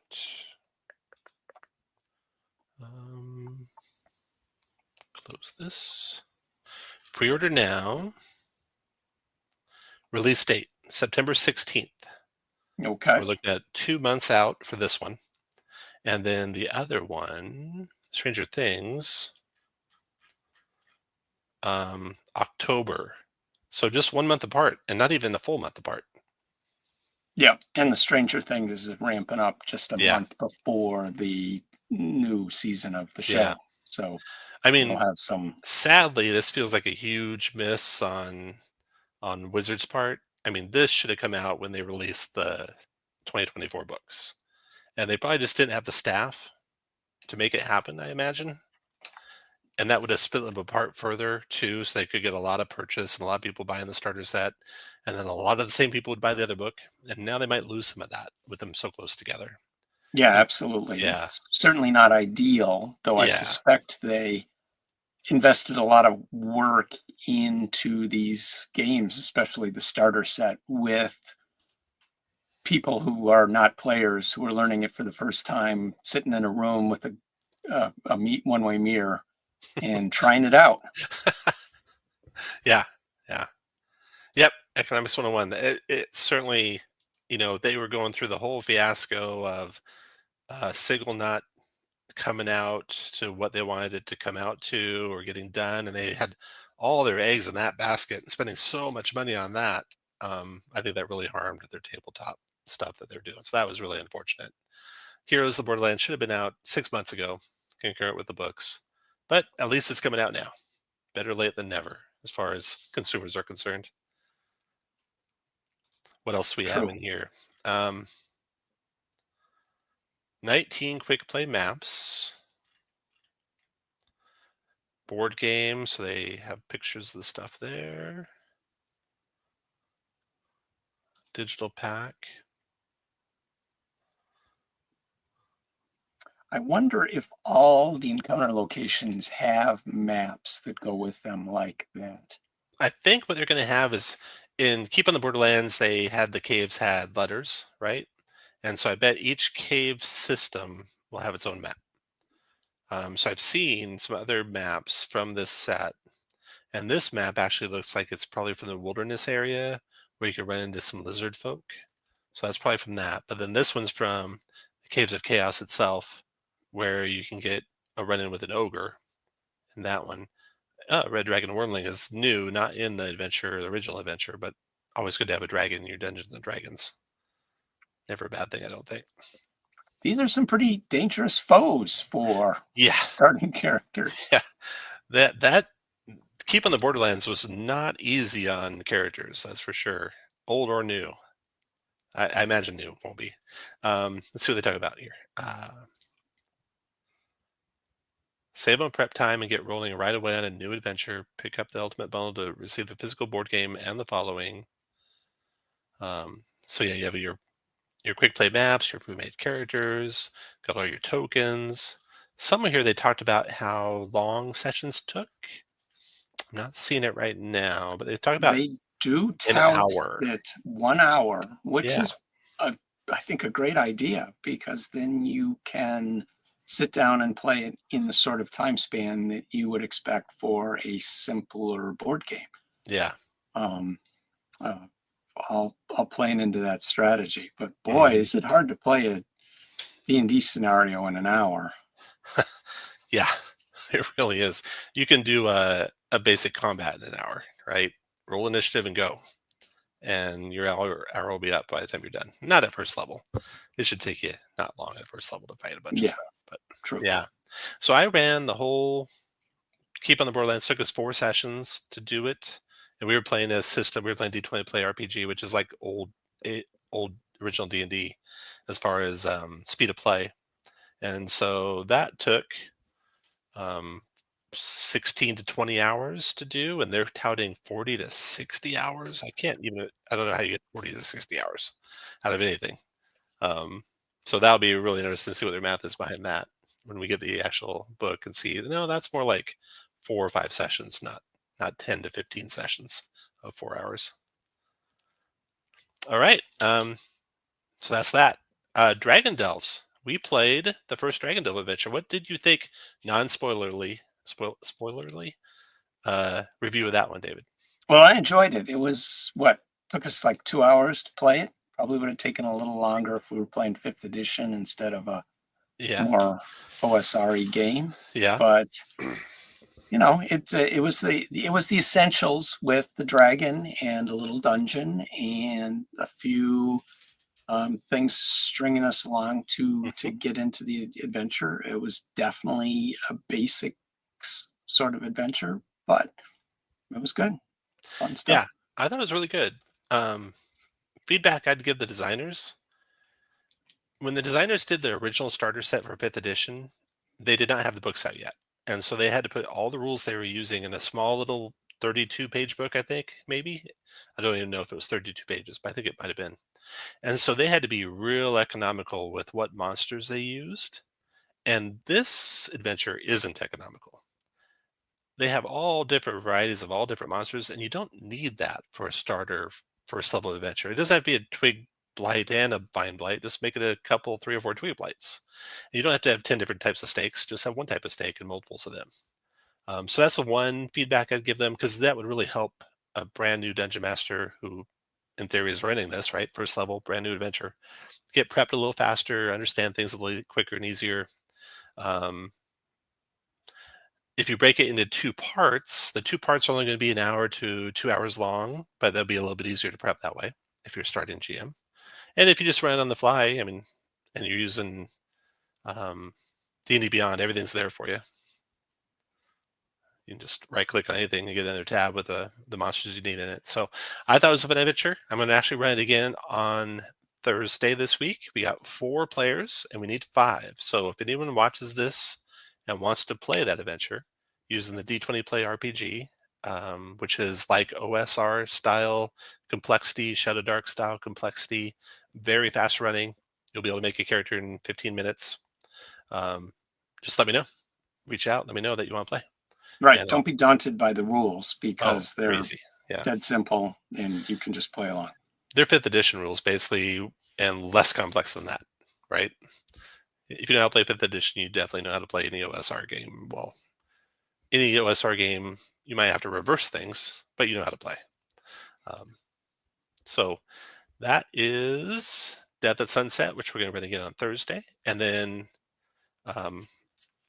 Close this. Pre-order now. Release date, September 16th. Okay. So we're looking at 2 months out for this one. And then the other one, Stranger Things, October. So just 1 month apart, and not even a full month apart. Yeah, and the Stranger Things is ramping up just a Yeah. month before the new season of the show. Yeah. So I we'll mean, have some. sadly, this feels like a huge miss on Wizards' part. I mean, this should have come out when they released the 2024 books, and they probably just didn't have the staff to make it happen, I imagine. And that would have split them apart further too, so they could get a lot of purchase and a lot of people buying the starter set, and then a lot of the same people would buy the other book, and now they might lose some of that with them so close together. Yeah, absolutely. Yeah. It's certainly not ideal, though I Yeah. suspect they invested a lot of work into these games, especially the starter set, with people who are not players, who are learning it for the first time, sitting in a room with a one-way mirror and trying it out. Yeah. Yep. Economics 101. It certainly, they were going through the whole fiasco of Sigil not coming out to what they wanted it to come out to or getting done, and they had all their eggs in that basket and spending so much money on that. I think that really harmed their tabletop stuff that they're doing. So that was really unfortunate. Heroes of the Borderlands should have been out 6 months ago, concurrent with the books, but at least it's coming out now. Better late than never, as far as consumers are concerned. What else do we have True. in here? 19 quick play maps. Board game, so they have pictures of the stuff there. Digital pack. I wonder if all the encounter locations have maps that go with them like that. I think what they're going to have is, in Keep on the Borderlands, they had the caves had letters, right? And so I bet each cave system will have its own map. So I've seen some other maps from this set, and this map actually looks like it's probably from the wilderness area where you could run into some lizard folk. So that's probably from that. But then this one's from the Caves of Chaos itself, where you can get a run-in with an ogre in that one. Red Dragon Wormling is new, not in the original adventure, but always good to have a dragon in your Dungeons and Dragons. Never a bad thing, I don't think. These are some pretty dangerous foes for starting characters. Yeah, that Keep on the Borderlands was not easy on characters, that's for sure. Old or new. I imagine new won't be. Let's see what they talk about here. Save on prep time and get rolling right away on a new adventure. Pick up the ultimate bundle to receive the physical board game and the following. So yeah, you have your quick play maps, your pre-made characters, got all your tokens. Somewhere here they talked about how long sessions took. I'm not seeing it right now, but they talk about They do an tout hour. that 1 hour, which Yeah. is, I think, a great idea, because then you can sit down and play it in the sort of time span that you would expect for a simpler board game. Yeah. I'll playing into that strategy, but boy, is it hard to play a D&D scenario in an hour. Yeah, it really is. You can do a basic combat in an hour, right? Roll initiative and go. And your hour will be up by the time you're done. Not at first level. It should take you not long at first level to fight a bunch of stuff. But true. Yeah. So I ran the whole Keep on the Borderlands. Took us 4 sessions to do it. And we were playing a system. We were playing d20play RPG, which is like old original D&D as far as speed of play. And so that took 16 to 20 hours to do, and they're touting 40 to 60 hours. I don't know how you get 40 to 60 hours out of anything. So that'll be really interesting to see what their math is behind that when we get the actual book and see, no, that's more like 4 or 5 sessions, not 10 to 15 sessions of 4 hours. All right. So that's that. Dragon Delves. We played the first Dragon Delve adventure. What did you think? Non-spoilerly, spoilerly review of that one, David. Well, I enjoyed it. It was took us like 2 hours to play it. Probably would have taken a little longer if we were playing 5th edition instead of a more OSRE game. Yeah. But you know, it was the essentials with the dragon and a little dungeon and a few things stringing us along to get into the adventure. It was definitely a basic sort of adventure, but it was good. Fun stuff. Yeah, I thought it was really good. Feedback I'd give the designers. When the designers did the original starter set for 5th edition, they did not have the books out yet. And so they had to put all the rules they were using in a small little 32-page book, I think, maybe. I don't even know if it was 32 pages, but I think it might have been. And so they had to be real economical with what monsters they used. And this adventure isn't economical. They have all different varieties of all different monsters, and you don't need that for a starter first level adventure. It doesn't have to be a twig blight and a vine blight. Just make it a couple, 3 or 4 twig blights. And you don't have to have 10 different types of snakes. Just have one type of snake and multiples of them. So that's the one feedback I'd give them, because that would really help a brand new dungeon master who, in theory, is running this, right? First level, brand new adventure. Get prepped a little faster, understand things a little quicker and easier. If you break it into 2 parts, the 2 parts are only going to be an hour to 2 hours long, but that'll be a little bit easier to prep that way if you're starting GM. And if you just run it on the fly, I mean, and you're using D&D Beyond, everything's there for you. You can just right-click on anything and get another tab with the monsters you need in it. So I thought it was a fun adventure. I'm going to actually run it again on Thursday this week. We got 4 players, and we need 5. So if anyone watches this and wants to play that adventure using the d20play RPG, which is like OSR style complexity, ShadowDark style complexity, very fast running. You'll be able to make a character in 15 minutes. Just let me know. Reach out. Let me know that you want to play. Right. And don't be daunted by the rules, because they're easy. Yeah. Dead simple, and you can just play along. They're 5th edition rules, basically, and less complex than that, right? If you know how to play 5th edition, you definitely know how to play any OSR game. Well, any OSR game, you might have to reverse things, but you know how to play. So that is Death at Sunset, which we're going to run again on Thursday. And then I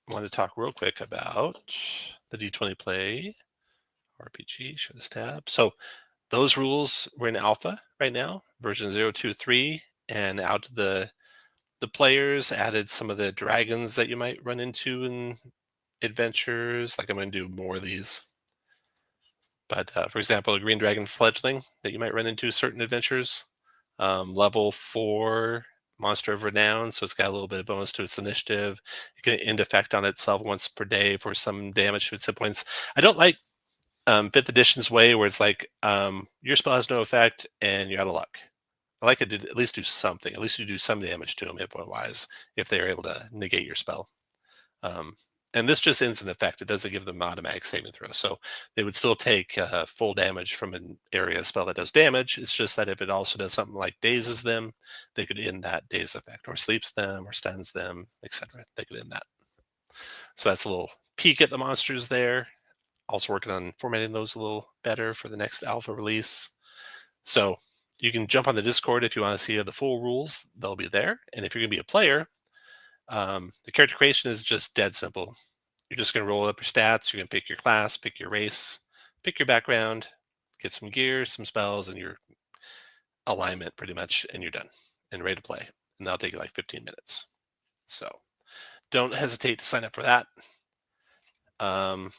want to talk real quick about the d20play RPG. Share this tab. So those rules, we're in alpha right now, version 0.2.3, and out of the players added some of the dragons that you might run into in adventures. Like, I'm going to do more of these. But for example, a green dragon fledgling that you might run into certain adventures. Level 4 monster of renown, so it's got a little bit of bonus to its initiative. It can end effect on itself once per day for some damage to its hit points. I don't like 5th edition's way where it's like your spell has no effect and you're out of luck. I like it to at least do something. At least you do some damage to them hit point wise if they're able to negate your spell. And this just ends in effect. It doesn't give them automatic saving throw. So they would still take full damage from an area spell that does damage. It's just that if it also does something like dazes them, they could end that daze effect, or sleeps them, or stuns them, etc. They could end that. So that's a little peek at the monsters there. Also working on formatting those a little better for the next alpha release. So you can jump on the Discord if you want to see the full rules. They'll be there. And if you're going to be a player, the character creation is just dead simple. You're just going to roll up your stats. You're going to pick your class, pick your race, pick your background, get some gear, some spells, and your alignment pretty much, and you're done and ready to play. And that'll take you like 15 minutes. So don't hesitate to sign up for that. I'm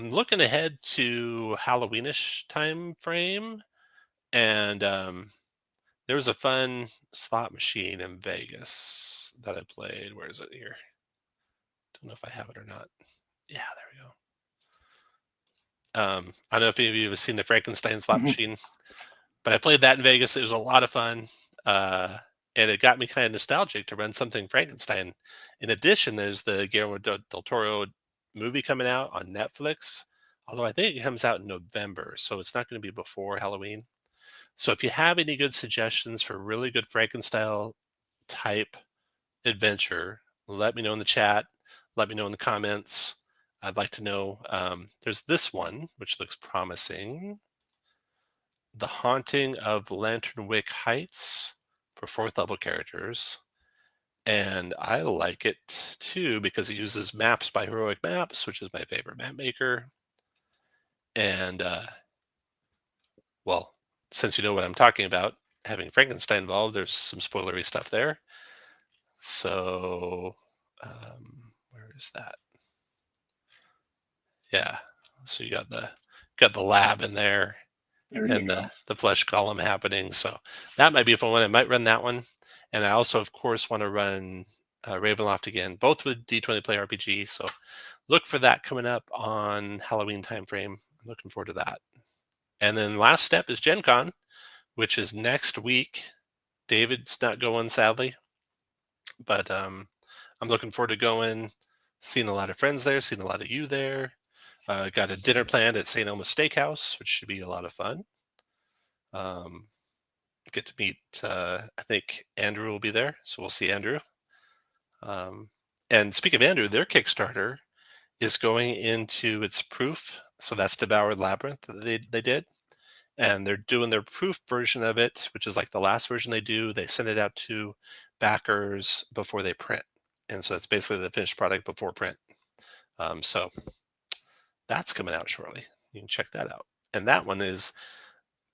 looking ahead to Halloweenish time frame, and there was a fun slot machine in Vegas that I played. Where is it here? Don't know if I have it or not. Yeah, there we go. I don't know if any of you have seen the Frankenstein slot machine, but I played that in Vegas. It was a lot of fun, and it got me kind of nostalgic to run something Frankenstein. In addition, there's the Guillermo del Toro movie coming out on Netflix, although I think it comes out in November, so it's not going to be before Halloween. So if you have any good suggestions for really good Frankenstein type adventure, let me know in the chat. Let me know in the comments. I'd like to know. There's this one, which looks promising. The Haunting of Lanternwick Heights for 4th level characters. And I like it too because it uses maps by Heroic Maps, which is my favorite map maker. And well, since you know what I'm talking about, having Frankenstein involved, there's some spoilery stuff there. So where is that? Yeah. So you got the lab in there, and the flesh column happening. So that might be a fun one. I might run that one. And I also, of course, want to run Ravenloft again, both with d20play RPG. So look for that coming up on Halloween timeframe. I'm looking forward to that. And then last step is Gen Con, which is next week. David's not going, sadly, but I'm looking forward to going, seeing a lot of friends there, seeing a lot of you there. Got a dinner planned at St. Elmo's Steakhouse, which should be a lot of fun. Get to meet, I think Andrew will be there, so we'll see Andrew. And speaking of Andrew, their Kickstarter is going into its proof. So that's Devoured Labyrinth that they did. And they're doing their proof version of it, which is like the last version they do. They send it out to backers before they print. And so it's basically the finished product before print. So that's coming out shortly. You can check that out. And that one is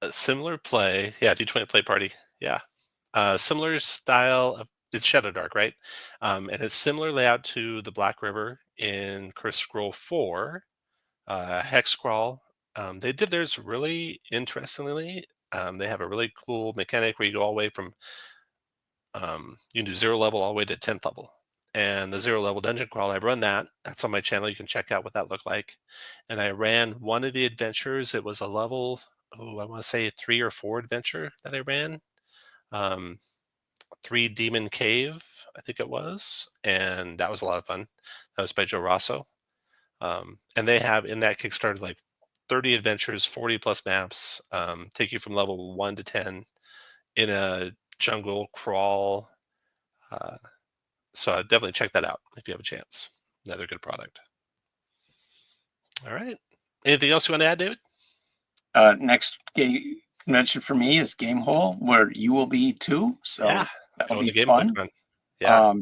a similar play. Yeah, d20play party. Yeah. Similar style of, it's ShadowDark, right? And it's similar layout to the Black River in Hex Scroll 4, Hex Scroll. They did theirs really interestingly. They have a really cool mechanic where you go all the way from, you can do 0 level all the way to 10th level. And the 0 level dungeon crawl, I run that. That's on my channel. You can check out what that looked like. And I ran one of the adventures. It was a level, I want to say 3 or 4 adventure that I ran. 3 Demon Cave, I think it was. And that was a lot of fun. That was by Joe Rosso. And they have in that Kickstarter like 30 adventures, 40 plus maps, take you from level 1 to 10 in a jungle crawl. So I'd definitely check that out if you have a chance. Another good product. All right. Anything else you want to add, David? Next game convention for me is Gamehole, where you will be too. So yeah, that'll be Game fun. Yeah.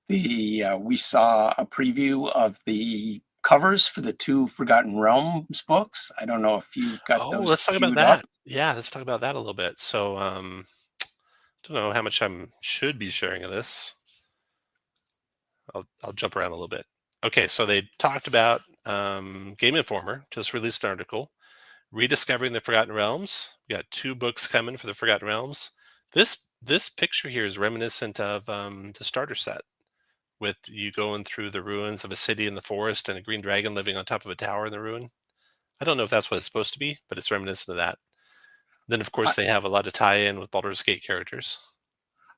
We saw a preview of the covers for the 2 Forgotten Realms books. I don't know if you've got those. Let's talk about queued that. up. Yeah, let's talk about that a little bit. So don't know how much I should be sharing of this. I'll jump around a little bit. Okay, so they talked about Game Informer just released an article, Rediscovering the Forgotten Realms. We got 2 books coming for the Forgotten Realms. This picture here is reminiscent of the starter set, with you going through the ruins of a city in the forest and a green dragon living on top of a tower in the ruin. I don't know if that's what it's supposed to be, but it's reminiscent of that. Then, of course, they have a lot of tie-in with Baldur's Gate characters.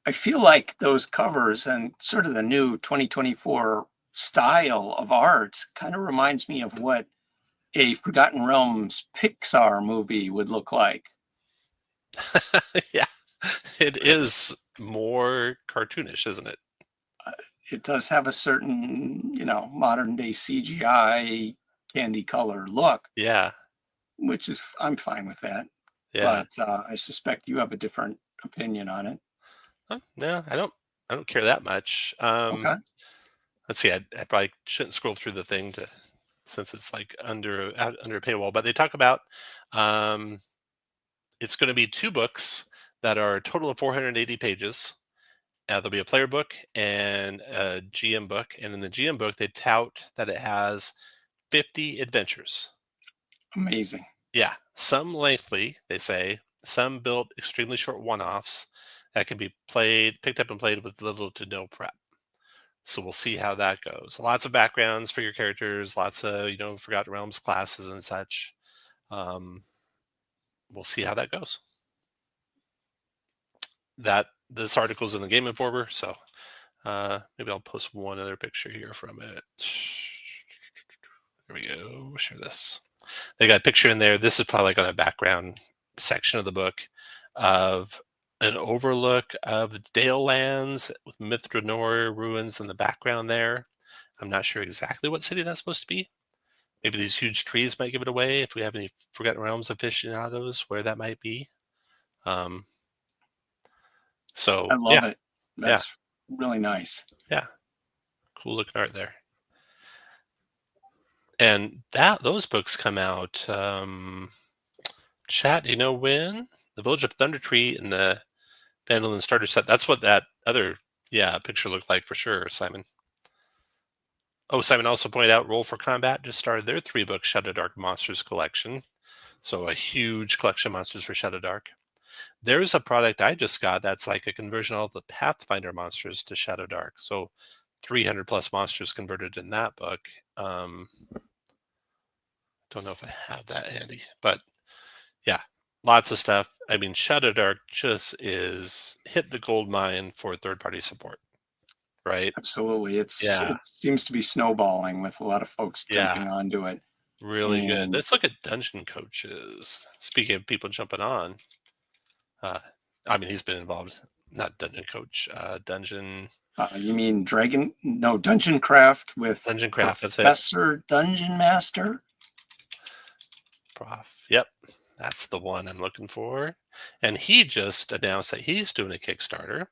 I feel like those covers and sort of the new 2024 style of art kind of reminds me of what a Forgotten Realms Pixar movie would look like. Yeah, it is more cartoonish, isn't it? It does have a certain, modern day CGI candy color look. Yeah. Which is, I'm fine with that. Yeah. But I suspect you have a different opinion on it. No, I don't care that much. Okay. Let's see. I probably shouldn't scroll through the thing since it's like under a paywall. But they talk about it's going to be 2 books that are a total of 480 pages. There'll be a player book and a GM book, and in the GM book, they tout that it has 50 adventures. Amazing. Yeah, some lengthy, they say. Some built extremely short one-offs that can be picked up and played with little to no prep. So we'll see how that goes. Lots of backgrounds for your characters, lots of, Forgotten Realms classes and such. We'll see how that goes. This article's in the Game Informer, so maybe I'll post one other picture here from it. There we go. We'll share this. They got a picture in there. This is probably like on a background section of the book. of an overlook of the Dale lands with Mithranor ruins in the background there. I'm not sure exactly what city that's supposed to be. Maybe these huge trees might give it away. If we have any Forgotten Realms aficionados, where that might be. So I love it. That's really nice. Yeah, cool looking art there. And those books come out. Chat, do you know when? The Village of Thunder Tree and the Vandalin Starter Set. That's what that other picture looked like for sure, Simon. Oh, Simon also pointed out Roll for Combat just started their 3-book ShadowDark Monsters collection. So a huge collection of monsters for ShadowDark. There's a product I just got that's like a conversion of all the Pathfinder monsters to ShadowDark. So 300 plus monsters converted in that book. Don't know if I have that handy, but yeah, lots of stuff. I mean, ShadowDark just hit the gold mine for third-party support, right? Absolutely. It seems to be snowballing with a lot of folks jumping onto it. Really good. Let's look at Dungeon Coaches. Speaking of people jumping on, I mean, he's been involved. Not Dungeon Coach, Dungeon. You mean Dungeon Craft with Dungeon Craft. Professor Dungeon Master. Yep, that's the one I'm looking for. And he just announced that he's doing a Kickstarter,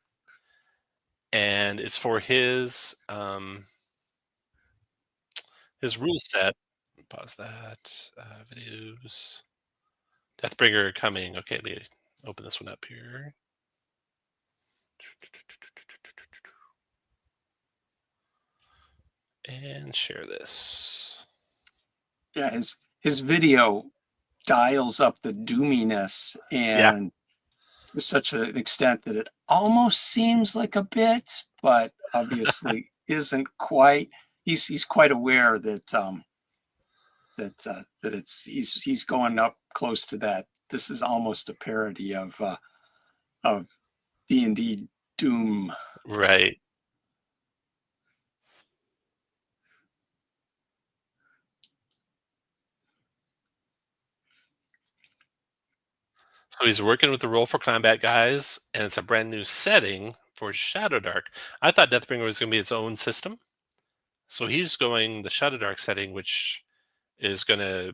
and it's for his rule set. Pause that. Videos. Deathbringer coming. Okay, let me open this one up here. And share this. Yeah, his video dials up the doominess and to such an extent that it almost seems like a bit, but obviously isn't quite. He's quite aware that he's going up close to that. This is almost a parody of D&D Doom. Right. So he's working with the Roll for Combat guys, and it's a brand new setting for ShadowDark. I thought Deathbringer was going to be its own system. So he's going the ShadowDark setting, which is going to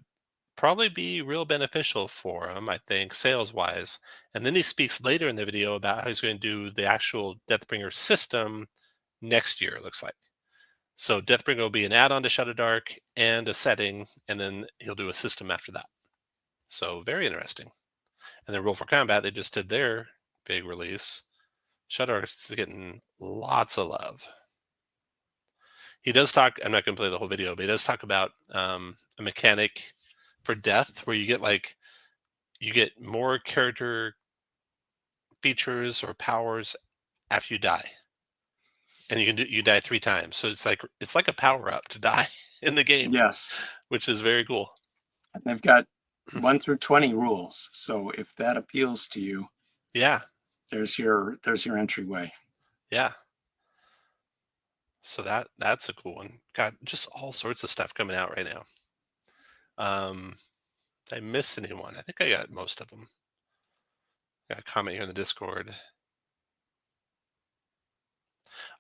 probably be real beneficial for him, I think, sales-wise. And then he speaks later in the video about how he's going to do the actual Deathbringer system next year, it looks like. So Deathbringer will be an add-on to ShadowDark and a setting, and then he'll do a system after that. So very interesting. And then Roll for Combat, they just did their big release. ShadowDark is getting lots of love. He does talk, I'm not going to play the whole video, but he does talk about a mechanic for death where you get more character features or powers after you die. And you die 3 times. So it's like a power-up to die in the game. Yes. Which is very cool. And they've got 1 through 20 rules. So if that appeals to you, there's your entryway. Yeah. So that's a cool one. Got just all sorts of stuff coming out right now. Did I miss anyone? I think I got most of them. Got a comment here in the Discord.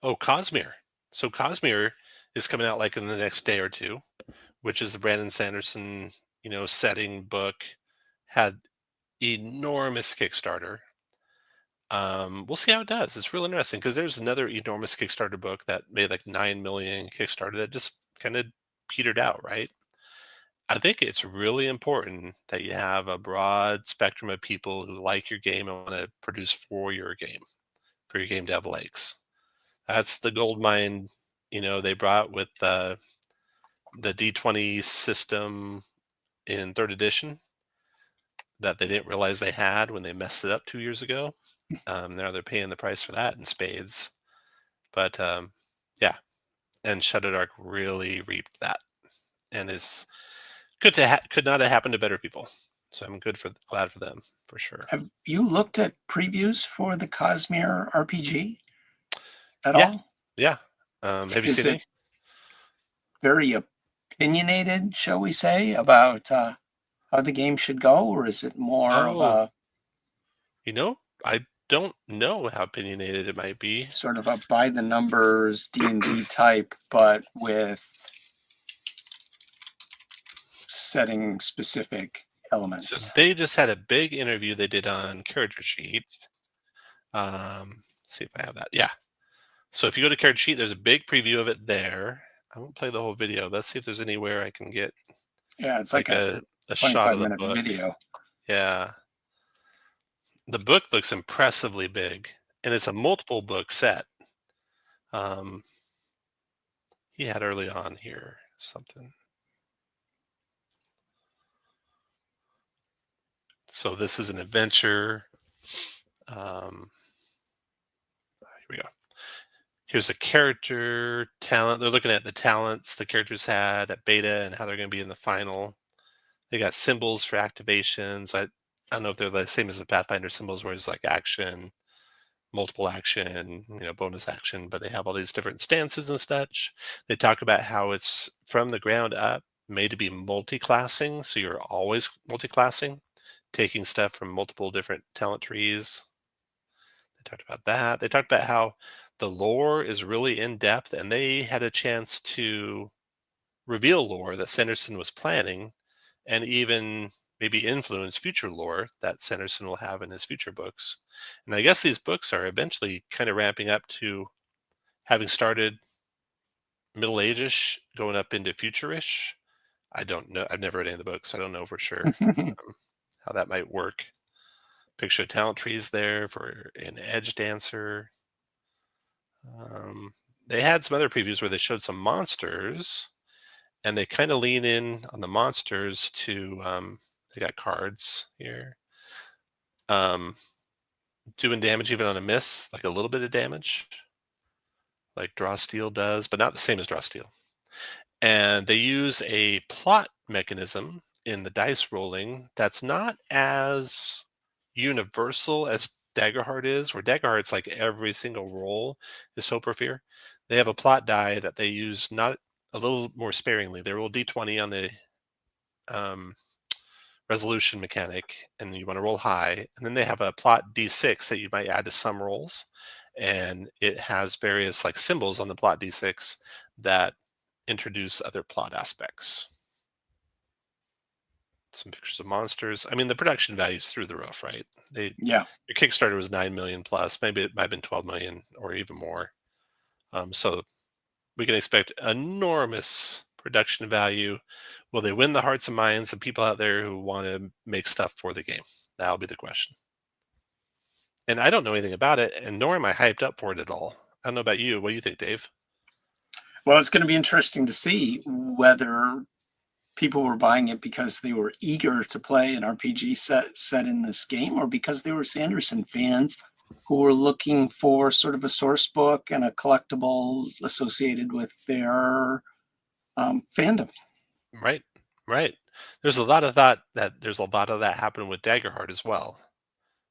Oh, Cosmere. So Cosmere is coming out like in the next day or two, which is the Brandon Sanderson, setting book. Had enormous Kickstarter. We'll see how it does. It's real interesting because there's another enormous Kickstarter book that made like 9 million Kickstarter that just kind of petered out, right? I think it's really important that you have a broad spectrum of people who like your game and want to produce for your game dev lakes. That's the gold mine, they brought with the D20 system in 3rd edition that they didn't realize they had when they messed it up 2 years ago. Now they're paying the price for that in spades. But and ShadowDark really reaped that, and is could not have happened to better people. So I'm glad for them for sure. Have you looked at previews for the Cosmere RPG at all? Yeah. Have you seen it? Very opinionated, shall we say, about how the game should go, or is it more of a? I don't know how opinionated it might be. Sort of a by the numbers D&D type, but with setting specific elements. So they just had a big interview they did on Character Sheet. See if I have that. Yeah. So if you go to Character Sheet, there's a big preview of it there. I won't play the whole video. Let's see if there's anywhere I can get. Yeah, it's like a shot of the 25-minute book. video. Yeah. The book looks impressively big, and it's a multiple book set. He had early on here something. So this is an adventure. Here we go. Here's a character talent. They're looking at the talents the characters had at beta and how they're going to be in the final. They got symbols for activations. I don't know if they're the same as the Pathfinder symbols, where it's like action, multiple action, bonus action, but they have all these different stances and such. They talk about how it's from the ground up made to be multi-classing, so you're always multi-classing, taking stuff from multiple different talent trees. They talked about that. They talked about how the lore is really in depth, and they had a chance to reveal lore that Sanderson was planning, and even maybe influence future lore that Sanderson will have in his future books. And I guess these books are eventually kind of ramping up to having started Middle Age-ish, going up into future-ish. I don't know. I've never read any of the books. I don't know for sure how that might work. Picture of talent trees there for an edge dancer. They had some other previews where they showed some monsters, and they kind of lean in on the monsters to they got cards here, doing damage even on a miss, like a little bit of damage, like Draw Steel does, but not the same as Draw Steel. And they use a plot mechanism in the dice rolling that's not as universal as Daggerheart is, where Daggerheart's like every single roll is hope or fear. They have a plot die that they use not a little more sparingly. They roll d20 on the resolution mechanic, and you want to roll high. And then they have a plot d6 that you might add to some rolls, and it has various like symbols on the plot d6 that introduce other plot aspects. Some pictures of monsters. I mean, the production value is through the roof, right? Your Kickstarter was 9 million plus. Maybe it might have been 12 million or even more. So we can expect enormous production value. Will they win the hearts and minds of people out there who want to make stuff for the game? That'll be the question. And I don't know anything about it, and nor am I hyped up for it at all. I don't know about you. What do you think, Dave? Well, it's going to be interesting to see whether people were buying it because they were eager to play an RPG set in this game, or because they were Sanderson fans who were looking for sort of a source book and a collectible associated with their fandom. Right. There's a lot of that happening with Daggerheart as well.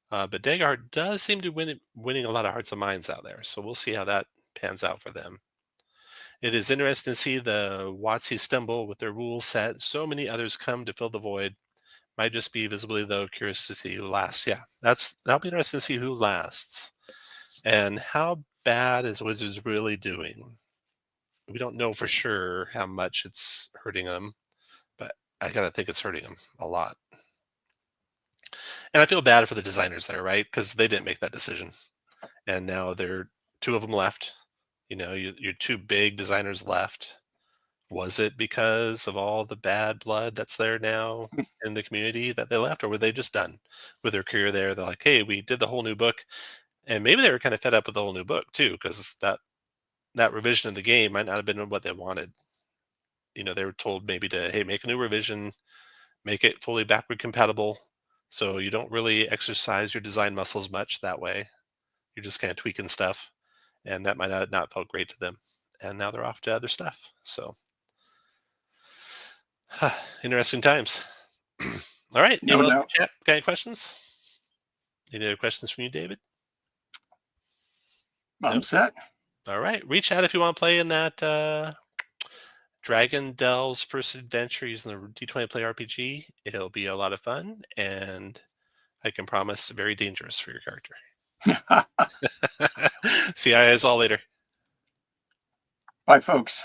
But Daggerheart does seem to be winning a lot of hearts and minds out there. So we'll see how that pans out for them. It is interesting to see the WotC stumble with their rules set. So many others come to fill the void. Might just be visibly, though, curious to see who lasts. Yeah, that'll be interesting to see who lasts. And how bad is Wizards really doing? We don't know for sure how much it's hurting them, but I gotta think it's hurting them a lot. And I feel bad for the designers there, right? Because they didn't make that decision. And now there are two of them left. Your two big designers left. Was it because of all the bad blood that's there now in the community that they left, or were they just done with their career there? They're like, hey, we did the whole new book. And maybe they were kind of fed up with the whole new book too, because that revision of the game might not have been what they wanted. They were told maybe to, hey, make a new revision, make it fully backward compatible, so you don't really exercise your design muscles much that way. You're just kind of tweaking stuff, and that might not felt great to them. And now they're off to other stuff. So interesting times. All right. Anyone else in the chat got any questions? Any other questions from you, David? I'm set. All right. Reach out if you want to play in that Dragon Delve's first adventure using the D20play RPG. It'll be a lot of fun, and I can promise very dangerous for your character. See you guys all later. Bye, folks.